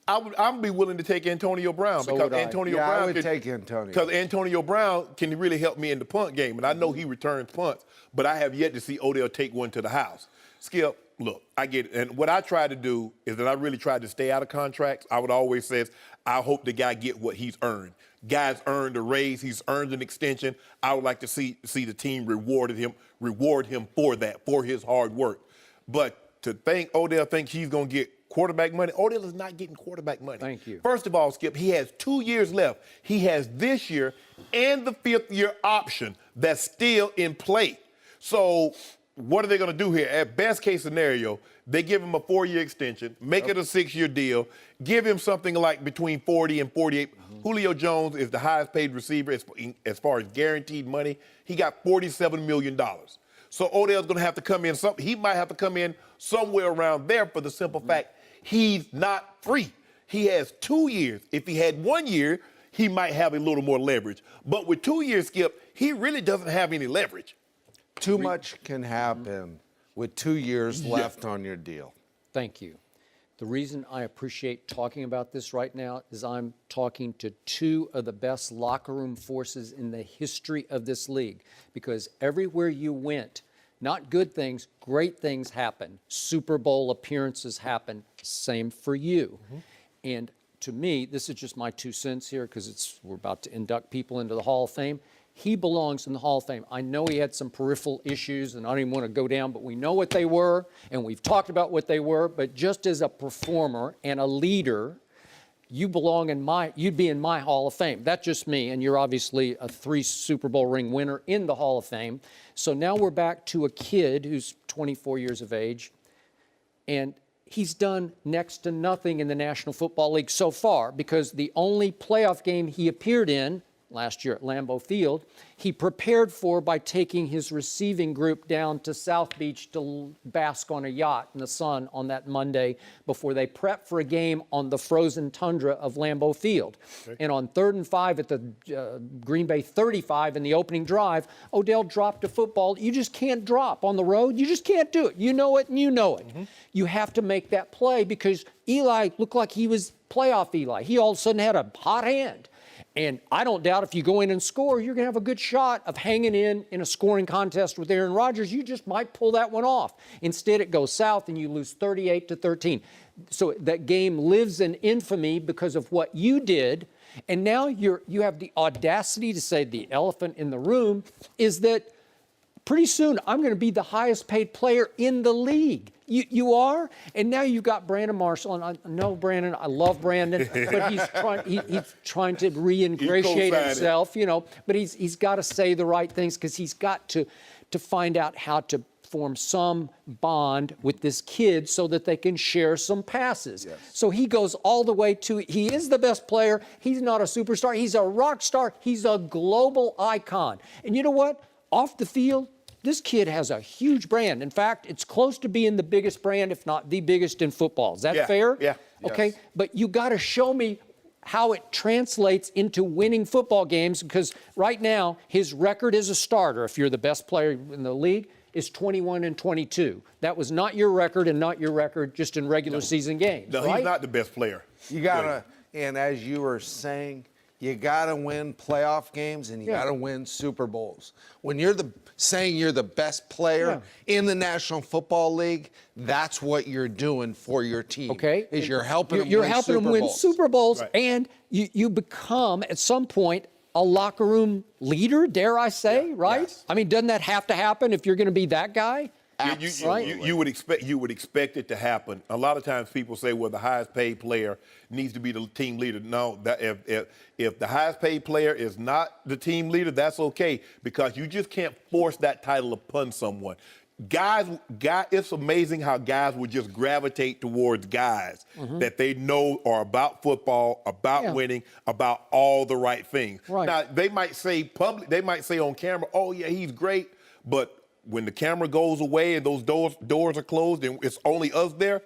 I'd be willing to take Antonio Brown So because would I. Antonio Yeah, Brown I would take Antonio. Because Antonio Brown can really help me in the punt game, and I know he returns punts, but I have yet to see Odell take one to the house. Skip, look, I get it. And what I try to do is that I really try to stay out of contracts. I would always say, I hope the guy get what he's earned. Guy's earned a raise, he's earned an extension. I would like to see the team reward him for that, for his hard work. But to think Odell thinks he's going to get quarterback money, Odell is not getting quarterback money. Thank you. First of all, Skip, he has 2 years left. He has this year and the 5th-year option that's still in play. So what are they going to do here? At best case scenario, they give him a 4-year extension, make it a 6-year deal, give him something like between 40 and 48. Julio Jones is the highest paid receiver as far as guaranteed money. He got $47 million. So Odell's going to have to come in. He might have to come in somewhere around there for the simple fact he's not free. He has 2 years. If he had 1 year, he might have a little more leverage. But with 2 years, Skip, he really doesn't have any leverage. Too much can happen with 2 years left on your deal. Thank you. The reason I appreciate talking about this right now is I'm talking to two of the best locker room forces in the history of this league, because everywhere you went, not good things, great things happen. Super Bowl appearances happen. Same for you. And to me, this is just my 2 cents here, because we're about to induct people into the Hall of Fame. He belongs in the Hall of Fame. I know he had some peripheral issues, and I don't even want to go down, but we know what they were, and we've talked about what they were. But just as a performer and a leader, you'd be in my Hall of Fame. That's just me, and you're obviously a 3 Super Bowl ring winner in the Hall of Fame. So now we're back to a kid who's 24 years of age, and he's done next to nothing in the National Football League so far, because the only playoff game he appeared in last year at Lambeau Field, he prepared for by taking his receiving group down to South Beach to bask on a yacht in the sun on that Monday before they prepped for a game on the frozen tundra of Lambeau Field. Okay. And on 3rd and 5 at the Green Bay 35 in the opening drive, Odell dropped a football you just can't drop on the road. You just can't do it. You know it and you know it. You have to make that play, because Eli looked like he was playoff Eli. He all of a sudden had a hot hand. And I don't doubt if you go in and score, you're going to have a good shot of hanging in a scoring contest with Aaron Rodgers. You just might pull that one off. Instead, it goes south and you lose 38-13. So that game lives in infamy because of what you did. And now you have the audacity to say the elephant in the room is that pretty soon I'm going to be the highest paid player in the league. You are? And now you've got Brandon Marshall. And I know Brandon, I love Brandon, but he's trying to re-ingratiate himself, but he's got to say the right things, because he's got to find out how to form some bond with this kid so that they can share some passes. Yes. So he goes all the way to, he is the best player. He's not a superstar. He's a rock star. He's a global icon. And you know what? Off the field, this kid has a huge brand. In fact, it's close to being the biggest brand, if not the biggest in football. Is that fair? Yeah. Okay, yes. But you got to show me how it translates into winning football games, because right now his record as a starter, if you're the best player in the league, is 21-22. That was not your record, and not your record just in regular season games. No, right? He's not the best player. You gotta, and as you were saying, you gotta win playoff games and you gotta win Super Bowls. When you're saying you're the best player in the National Football League, that's what you're doing for your team. Okay, is you're helping them win Super Bowls, and you become at some point a locker room leader, dare I say, right? Yes. I mean, doesn't that have to happen if you're going to be that guy? You would expect it to happen. A lot of times people say, well, the highest paid player needs to be the team leader. No, if the highest paid player is not the team leader, that's okay, because you just can't force that title upon someone. Guys, it's amazing how guys would just gravitate towards guys that they know are about football, about winning, about all the right things. Right. Now, they might say on camera, oh, yeah, he's great, but when the camera goes away and those doors are closed and it's only us there,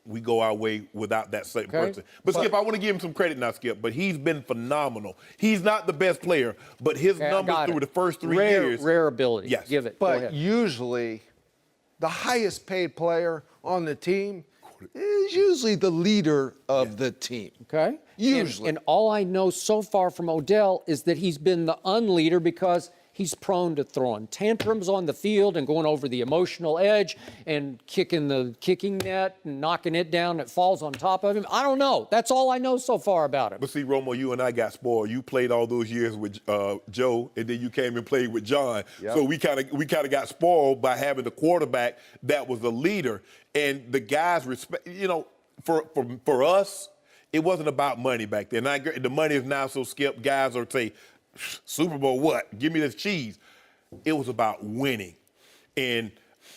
we go our way without that same person. But Skip, I want to give him some credit now, Skip, but he's been phenomenal. He's not the best player, but his numbers through the first 3 years. Rare ability. Yes. Give it. But usually, the highest paid player on the team is usually the leader of the team. Okay. Usually. And all I know so far from Odell is that he's been the unleader because he's prone to throwing tantrums on the field and going over the emotional edge and kicking the kicking net and knocking it down. It falls on top of him. I don't know. That's all I know so far about him. But see, Romo, you and I got spoiled. You played all those years with Joe, and then you came and played with John. Yep. So we kind of got spoiled by having the quarterback that was a leader, and the guys respect. You know, for us, it wasn't about money back then. The money is now so Skip. Guys are say, Super Bowl what? Give me this cheese. It was about winning. And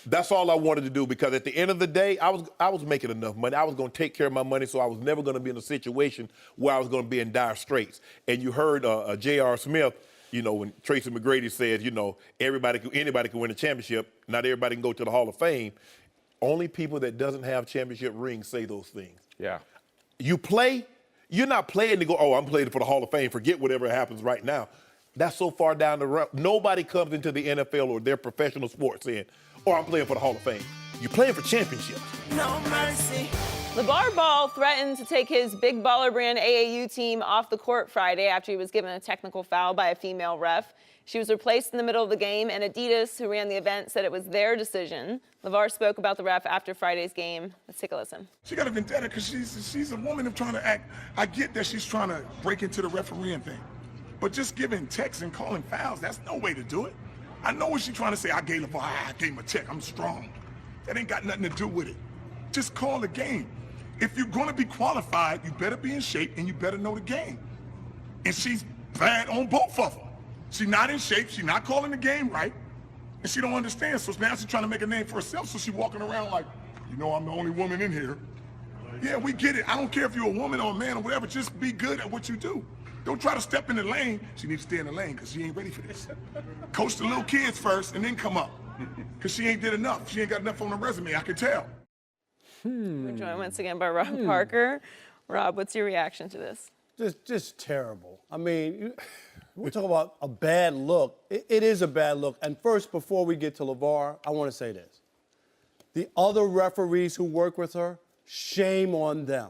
that's all I wanted to do, because at the end of the day, I was making enough money. I was going to take care of my money, so I was never going to be in a situation where I was going to be in dire straits. And you heard J.R. Smith, you know, when Tracy McGrady said, you know, anybody can win a championship. Not everybody can go to the Hall of Fame. Only people that doesn't have championship rings say those things. Yeah. You play. You're not playing to go, oh, I'm playing for the Hall of Fame. Forget whatever happens right now. That's so far down the road. Nobody comes into the NFL or their professional sports saying, oh, I'm playing for the Hall of Fame. You're playing for championships. No mercy. Lavar Ball threatened to take his Big Baller Brand AAU team off the court Friday after he was given a technical foul by a female ref. She was replaced in the middle of the game, and Adidas, who ran the event, said it was their decision. Lavar spoke about the ref after Friday's game. Let's take a listen. She got a vendetta because she's a woman of trying to act. I get that she's trying to break into the refereeing thing, but just giving texts and calling fouls, that's no way to do it. I know what she's trying to say. I gave him a check. I'm strong. That ain't got nothing to do with it. Just call the game. If you're going to be qualified, you better be in shape and you better know the game. And she's bad on both of them. She's not in shape. She's not calling the game right. And she don't understand. So now she's trying to make a name for herself. So she's walking around like, you know, I'm the only woman in here. Yeah, we get it. I don't care if you're a woman or a man or whatever. Just be good at what you do. Don't try to step in the lane. She needs to stay in the lane because she ain't ready for this. Coach the little kids first and then come up. Because she ain't did enough. She ain't got enough on her resume. I can tell. We're joined once again by Rob Parker. Rob, what's your reaction to this? Just terrible. I mean, we're talking about a bad look. It is a bad look. And first, before we get to Lavar, I want to say this. The other referees who work with her, shame on them.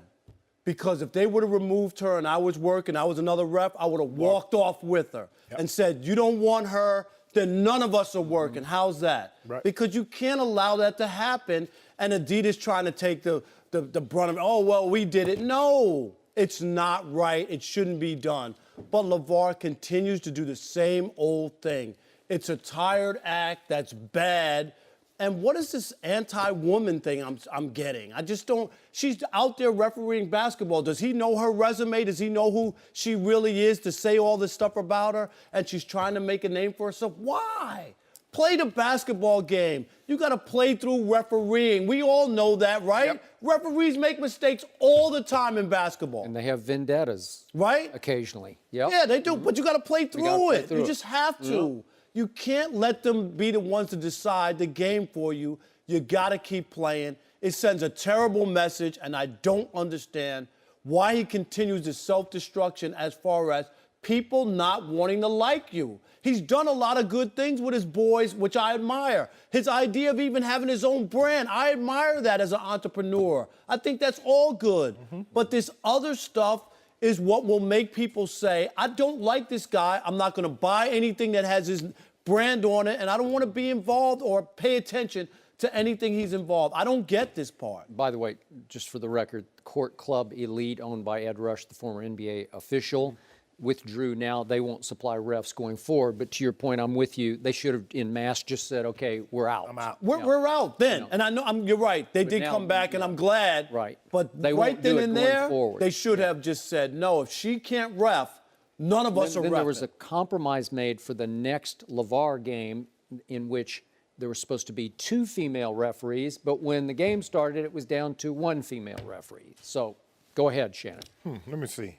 Because if they would have removed her and I was working, I was another ref, I would have walked off with her and said, you don't want her, then none of us are working. How's that? Right. Because you can't allow that to happen, and Adidas trying to take the brunt of it. Oh, well, we did it. No, it's not right. It shouldn't be done. But Lavar continues to do the same old thing. It's a tired act that's bad. And what is this anti-woman thing I'm getting? I just don't. She's out there refereeing basketball. Does he know her resume? Does he know who she really is to say all this stuff about her? And she's trying to make a name for herself. Why? Play the basketball game. You got to play through refereeing. We all know that, right? Yep. Referees make mistakes all the time in basketball. And they have vendettas. Right? Occasionally. Yep. Yeah, they do. But you got to play through it. You just have to. Yep. You can't let them be the ones to decide the game for you. You got to keep playing. It sends a terrible message, and I don't understand why he continues this self-destruction as far as people not wanting to like you. He's done a lot of good things with his boys, which I admire. His idea of even having his own brand, I admire that as an entrepreneur. I think that's all good. But this other stuff is what will make people say, I don't like this guy. I'm not going to buy anything that has his brand on it, and I don't want to be involved or pay attention to anything he's involved. I don't get this part. By the way, just for the record, Court Club Elite, owned by Ed Rush, the former NBA official, withdrew. Now they won't supply refs going forward. But to your point, I'm with you. They should have, in mass, just said, okay, we're out. I'm out. We're out then. And I know, you're right. They did now, come back, and I'm glad. Right. But They right won't do then it and going there, forward. they should have just said, no, if she can't ref, none of us are Then refing. there was a compromise made for the next Lavar game in which there was supposed to be 2 female referees, but when the game started, it was down to 1 female referee. So go ahead, Shannon. Let me see.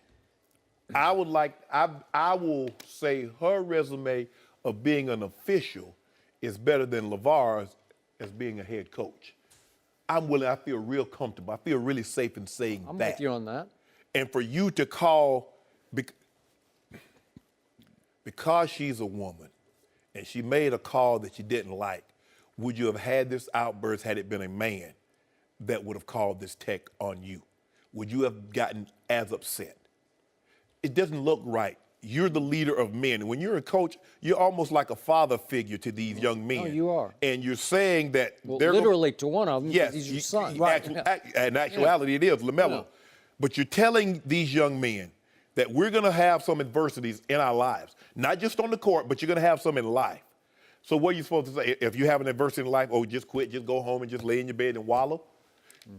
I will say her resume of being an official is better than Lavar's as being a head coach. I feel real comfortable. I feel really safe in saying I'm that. with you on that. And for you to call, because she's a woman and she made a call that you didn't like, would you have had this outburst had it been a man that would have called this tech on you? Would you have gotten as upset? It doesn't look right. You're the leader of men. When you're a coach, you're almost like a father figure to these young men. Oh, you are. And you're saying that Well, they're literally to one of them, yes, he's your son. In actuality, it is LaMelo. Yeah. But you're telling these young men that we're going to have some adversities in our lives, not just on the court, but you're going to have some in life. So what are you supposed to say? If you have an adversity in life, oh, just quit, just go home and just lay in your bed and wallow?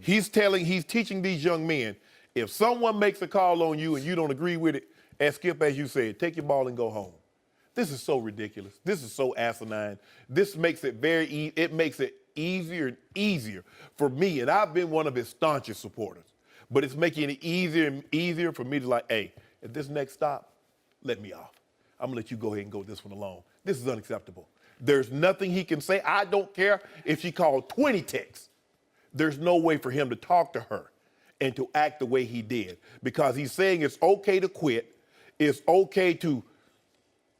He's teaching these young men, if someone makes a call on you and you don't agree with it, as Skip, as you said, take your ball and go home. This is so ridiculous. This is so asinine. This makes it it makes it easier and easier for me, and I've been one of his staunchest supporters, but it's making it easier and easier for me to like, hey, at this next stop, let me off. I'm gonna let you go ahead and go this one alone. This is unacceptable. There's nothing he can say. I don't care if she called 20 texts. There's no way for him to talk to her and to act the way he did, because he's saying it's okay to quit. It's okay to,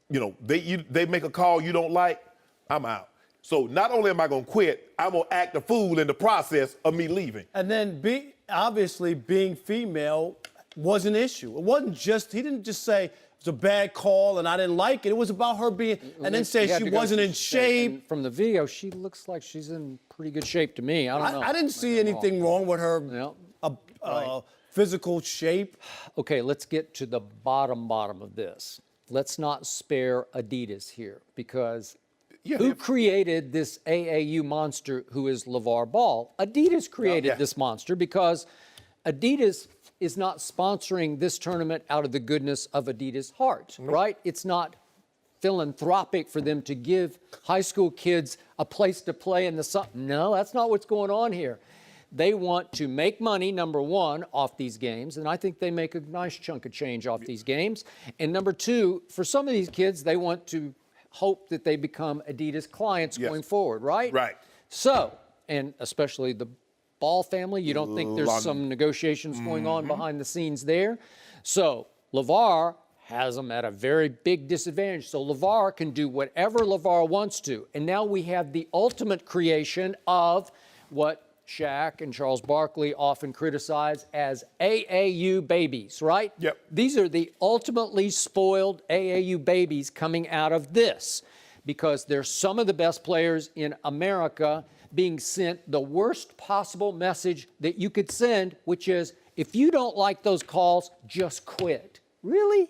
they make a call you don't like, I'm out. So not only am I going to quit, I'm going to act a fool in the process of me leaving. And then obviously being female was an issue. It wasn't just, he didn't just say it was a bad call and I didn't like it. It was about her being, and then say she wasn't in shape. From the video, she looks like she's in pretty good shape to me. I don't know. I didn't see anything wrong with her physical shape. Okay, let's get to the bottom of this. Let's not spare Adidas here, because who created this AAU monster who is Lavar Ball? Adidas created this monster, because Adidas is not sponsoring this tournament out of the goodness of Adidas' heart, right? It's not philanthropic for them to give high school kids a place to play in the sun. No, that's not what's going on here. They want to make money, number one, off these games, and I think they make a nice chunk of change off these games. And number two, for some of these kids, they want to hope that they become Adidas clients going forward, right? Right. So, and especially the Ball family, you don't think there's some negotiations going on behind the scenes there? So, Lavar has them at a very big disadvantage. So Lavar can do whatever Lavar wants to. And now we have the ultimate creation of what Shaq and Charles Barkley often criticize as AAU babies, right? Yep. These are the ultimately spoiled AAU babies coming out of this, because they're some of the best players in America being sent the worst possible message that you could send, which is, if you don't like those calls, just quit. Really?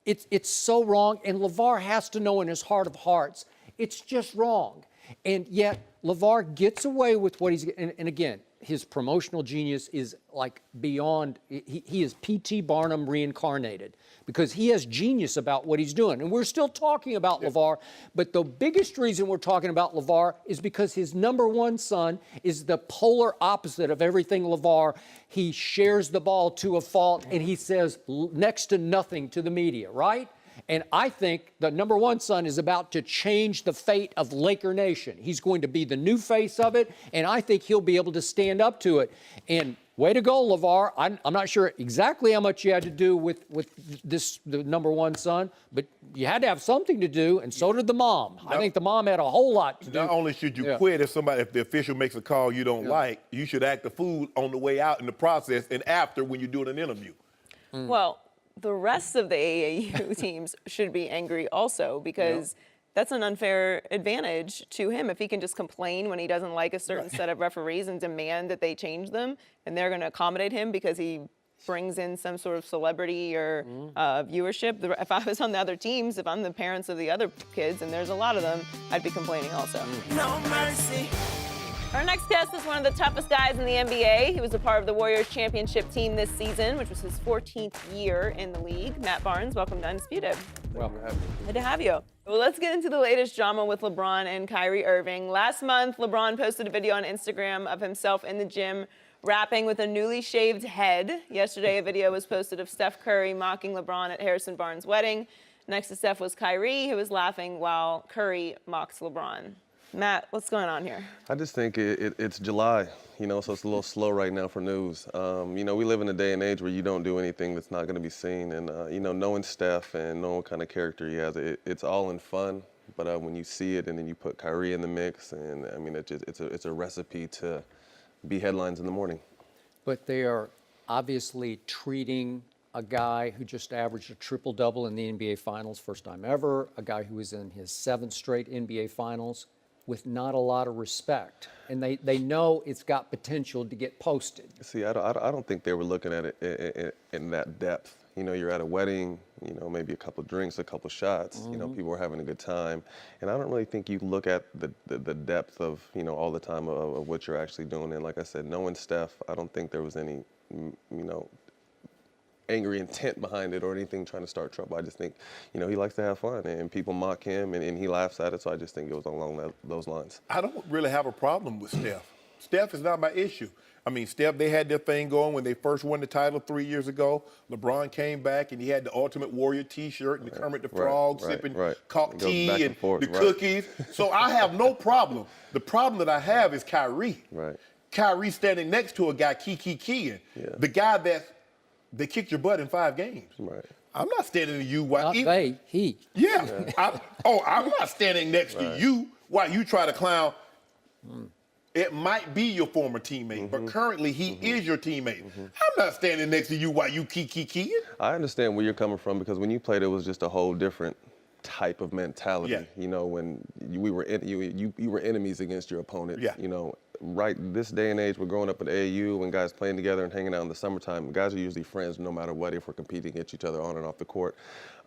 It's so wrong, and Lavar has to know in his heart of hearts, it's just wrong. And yet, Lavar gets away with what he's, and again, his promotional genius is like beyond, he is P.T. Barnum reincarnated, because he has genius about what he's doing. And we're still talking about Lavar, but the biggest reason we're talking about Lavar is because his number one son is the polar opposite of everything Lavar. He shares the ball to a fault, and he says next to nothing to the media, right? And I think the number one son is about to change the fate of Laker Nation. He's going to be the new face of it, and I think he'll be able to stand up to it. And way to go, Lavar. I'm not sure exactly how much you had to do with the number one son, but you had to have something to do, and so did the mom. I think the mom had a whole lot to do. Not only should you quit if the official makes a call you don't like, you should act the fool on the way out in the process and after when you're doing an interview. Well, the rest of the AAU teams should be angry also, because that's an unfair advantage to him. If he can just complain when he doesn't like a certain set of referees and demand that they change them, and they're going to accommodate him because he brings in some sort of celebrity or viewership. If I was on the other teams, if I'm the parents of the other kids, and there's a lot of them, I'd be complaining also. No mercy. Our next guest is one of the toughest guys in the NBA. He was a part of the Warriors championship team this season, which was his 14th year in the league. Matt Barnes, welcome to Undisputed. Welcome. Good to have you. Well, let's get into the latest drama with LeBron and Kyrie Irving. Last month, LeBron posted a video on Instagram of himself in the gym rapping with a newly shaved head. Yesterday, a video was posted of Steph Curry mocking LeBron at Harrison Barnes' wedding. Next to Steph was Kyrie, who was laughing while Curry mocked LeBron. Matt, what's going on here? I just think it's July, so it's a little slow right now for news. We live in a day and age where you don't do anything that's not going to be seen. And, knowing Steph and knowing what kind of character he has, it's all in fun. But when you see it and then you put Kyrie in the mix, and I mean, it's a recipe to be headlines in the morning. But they are obviously treating a guy who just averaged a triple-double in the NBA Finals, first time ever, a guy who was in his 7th straight NBA Finals, with not a lot of respect. And they know it's got potential to get posted. See, I don't think they were looking at it in that depth. You're at a wedding, maybe a couple drinks, a couple shots, people were having a good time. And I don't really think you look at the depth of, all the time of what you're actually doing. And like I said, knowing Steph, I don't think there was any, angry intent behind it or anything trying to start trouble. I just think, he likes to have fun and people mock him and he laughs at it. So I just think it was along those lines. I don't really have a problem with Steph. Steph is not my issue. I mean, Steph, they had their thing going when they first won the title 3 years ago. LeBron came back and he had the Ultimate Warrior T-shirt and the Kermit the Frog sipping tea and the cookies. So I have no problem. The problem that I have is Kyrie. Right. Kyrie standing next to a guy, keying. Yeah. The guy they kicked your butt in 5 games. Right. I'm not standing to you while he. Yeah. I'm not standing next to you while you try to clown. It might be your former teammate, but currently he is your teammate. I'm not standing next to you while you keying. I understand where you're coming from because when you played, it was just a whole different type of mentality. Yeah. When we were you were enemies against your opponent. Yeah. Right this day and age, we're growing up at AAU when guys playing together and hanging out in the summertime. Guys are usually friends no matter what if we're competing against each other on and off the court.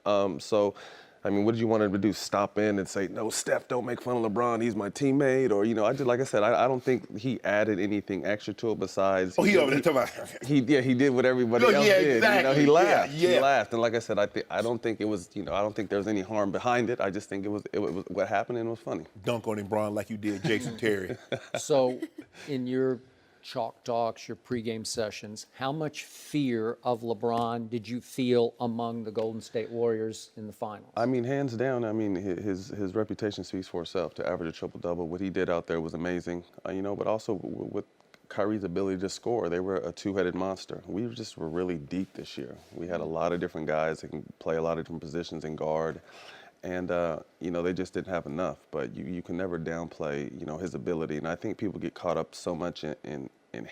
So, I mean, what did you want him to do? Stop in and say, no, Steph, don't make fun of LeBron. He's my teammate. Or, like I said, I don't think he added anything extra to it besides. Oh, he over there talking about. He did what everybody else did. Exactly. He laughed. Yeah. He laughed. And like I said, I don't think it was, I don't think there was any harm behind it. I just think it was what happened and it was funny. Dunk on him, Bron, like you did Jason Terry. So, in your chalk talks, your pregame sessions, how much fear of LeBron did you feel among the Golden State Warriors in the finals? I mean, hands down, I mean, his reputation speaks for itself. To average a triple-double, what he did out there was amazing, but also with Kyrie's ability to score, they were a two-headed monster. We just were really deep this year. We had a lot of different guys that can play a lot of different positions in guard. And, they just didn't have enough. But you can never downplay, his ability. And I think people get caught up so much in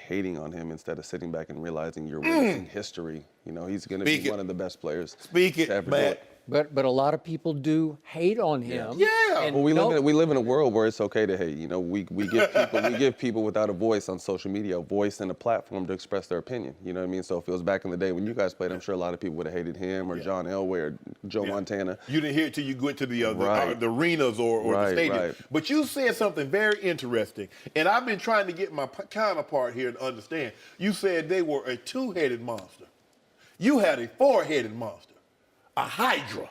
hating on him instead of sitting back and realizing you're witnessing history. He's going to be one of the best players to ever do it. But a lot of people do hate on him. Yeah. And Well, we live in a world where it's okay to hate. We give people without a voice on social media a voice and a platform to express their opinion. You know what I mean? So if it was back in the day when you guys played, I'm sure a lot of people would have hated him or John Elway or Joe Montana. You didn't hear it till you went to the arenas or the stadium. Right. But you said something very interesting, and I've been trying to get my counterpart here to understand. You said they were a two-headed monster. You had a four-headed monster. A hydra.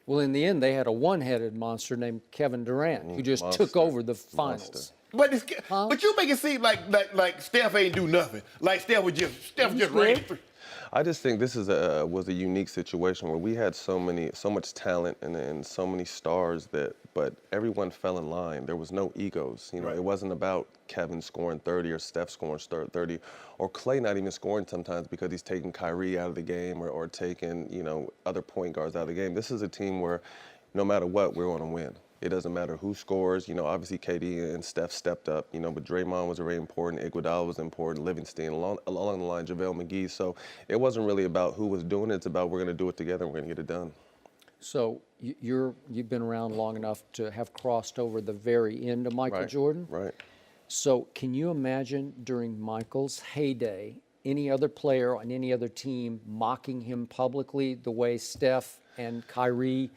Well, in the end, they had a one-headed monster named Kevin Durant, who just took over the finals. But you make it seem like Steph ain't do nothing. Like Steph just ran through. I just think this was a unique situation where we had so much talent and so many stars but everyone fell in line. There was no egos. It wasn't about Kevin scoring 30 or Steph scoring 30 or Klay not even scoring sometimes because he's taking Kyrie out of the game or taking, other point guards out of the game. This is a team where no matter what, we're going to win. It doesn't matter who scores. Obviously KD and Steph stepped up, but Draymond was very important. Iguodala was important. Livingston, along the line, JaVale McGee. So it wasn't really about who was doing it. It's about we're going to do it together and we're going to get it done. So you've been around long enough to have crossed over the very end of Michael Jordan. Right. So can you imagine during Michael's heyday, any other player on any other team mocking him publicly the way Steph and Kyrie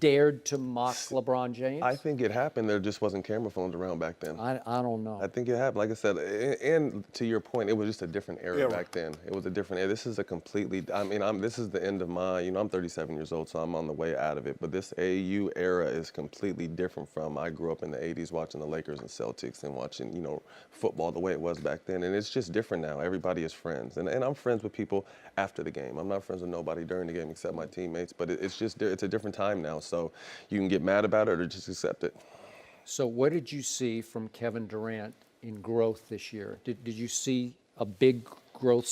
dared to mock LeBron James? I think it happened. There just wasn't camera phones around back then. I don't know. I think it happened. Like I said, and to your point, it was just a different era back then. It was a different era. This is a completely, this is the end of my, I'm 37 years old, so I'm on the way out of it. But this AAU era is completely different from, I grew up in the 80s watching the Lakers and Celtics and watching, football the way it was back then. And it's just different now. Everybody is friends. And I'm friends with people after the game. I'm not friends with nobody during the game except my teammates. But it's a different time now. So you can get mad about it or just accept it. So what did you see from Kevin Durant in growth this year? Did you see a big growth,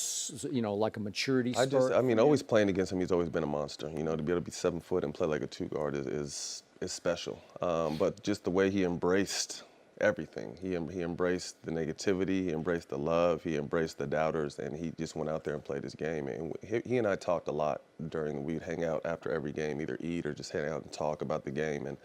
like a maturity spurt? Always playing against him, he's always been a monster. To be able to be 7 foot and play like a 2 guard is special. But just the way he embraced everything. He embraced the negativity, he embraced the love, he embraced the doubters, and he just went out there and played his game. And he and I talked a lot we'd hang out after every game, either eat or just hang out and talk about the game. And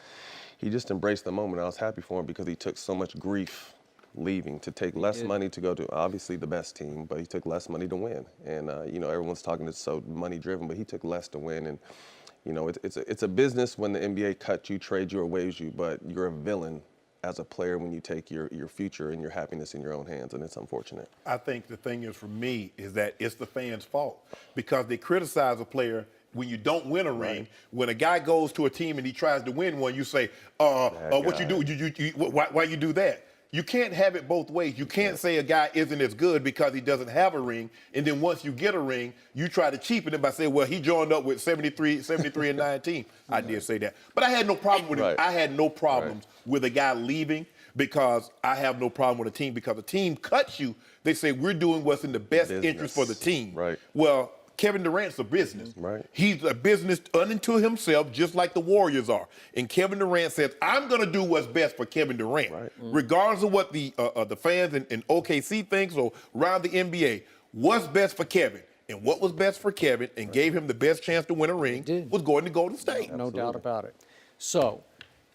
he just embraced the moment. I was happy for him because he took so much grief leaving to take less money to go to obviously the best team, but he took less money to win. And everyone's talking it's so money driven, but he took less to win. And it's a business when the NBA cuts you, trades you, or waives you, but you're a villain as a player when you take your future and your happiness in your own hands, and it's unfortunate. I think the thing is, for me, is that it's the fans' fault because they criticize a player when you don't win a ring. When a guy goes to a team and he tries to win one, you say, what you do? Why you do that? You can't have it both ways. You can't say a guy isn't as good because he doesn't have a ring, and then once you get a ring, you try to cheapen it by saying, well, he joined up with 73 and 19. I did say that. But I had no problem with it. I had no problems with a guy leaving because I have no problem with a team because a team cuts you. They say, we're doing what's in the best interest for the team. Well, Kevin Durant's a business. He's a business unto himself, just like the Warriors are. And Kevin Durant says, I'm going to do what's best for Kevin Durant. Regardless of what the fans in OKC thinks or around the NBA, what's best for Kevin? And what was best for Kevin and gave him the best chance to win a ring was going to Golden State. No doubt about it. So,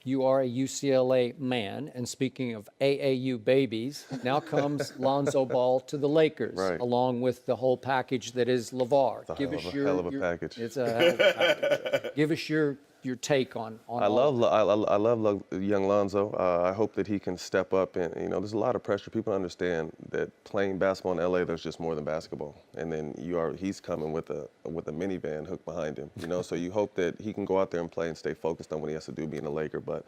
you are a UCLA man, and speaking of AAU babies, now comes Lonzo Ball to the Lakers, along with the whole package that is LeVar. It's a hell of a package. It's a hell of a package. Give us your take on I love young Lonzo. I hope that he can step up, and there's a lot of pressure. People understand that playing basketball in LA, there's just more than basketball. And then he's coming with a minivan hooked behind him. So you hope that he can go out there and play and stay focused on what he has to do being a Laker. But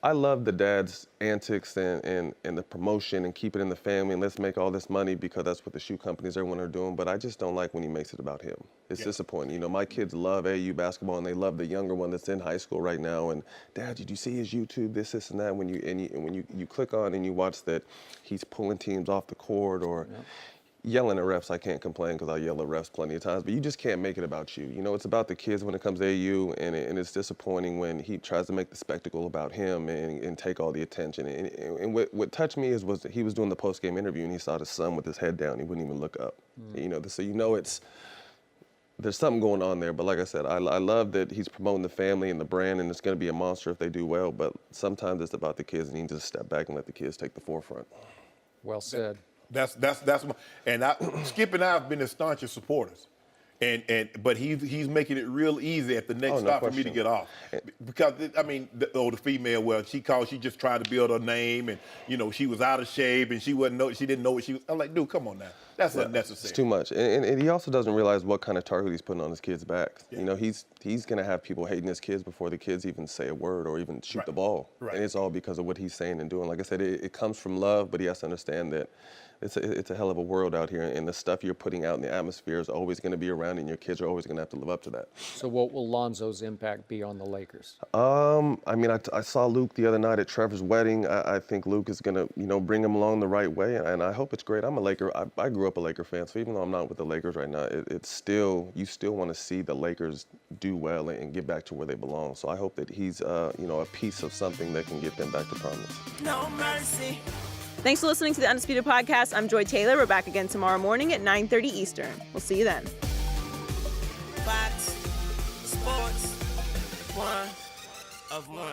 I love the dad's antics and the promotion and keep it in the family and let's make all this money because that's what the shoe companies, everyone are doing. But I just don't like when he makes it about him. It's disappointing. My kids love AAU basketball and they love the younger one that's in high school right now. And Dad, did you see his YouTube, this and that? When you click on and you watch that he's pulling teams off the court or yelling at refs, I can't complain because I yell at refs plenty of times, but you just can't make it about you. It's about the kids when it comes to AU, and it's disappointing when he tries to make the spectacle about him and take all the attention. And what touched me was that he was doing the post-game interview and he saw his son with his head down. He wouldn't even look up. So there's something going on there. But like I said, I love that he's promoting the family and the brand, and it's going to be a monster if they do well. But sometimes it's about the kids, and you can just step back and let the kids take the forefront. Well said. Skip and I have been his staunchest supporters, but he's making it real easy at the next stop for me to get off, because the female, she just tried to build her name, and she was out of shape and she didn't know what she was. I'm like, dude, come on now, that's unnecessary. It's too much, and he also doesn't realize what kind of target he's putting on his kids' backs. He's gonna have people hating his kids before the kids even say a word or even shoot the ball, and it's all because of what he's saying and doing. Like I said, it comes from love, but he has to understand that it's a hell of a world out here, and the stuff you're putting out in the atmosphere is always going to be around, and your kids are always going to have to live up to that. So what will Lonzo's impact be on the Lakers? I saw Luke the other night at Trevor's wedding. I think Luke is going to, bring him along the right way, and I hope it's great. I'm a Laker. I grew up a Laker fan, so even though I'm not with the Lakers right now, you still want to see the Lakers do well and get back to where they belong. So I hope that he's, a piece of something that can get them back to prominence. No mercy. Thanks for listening to the Undisputed Podcast. I'm Joy Taylor. We're back again tomorrow morning at 9:30 Eastern. We'll see you then. Fox Sports 1 of 1.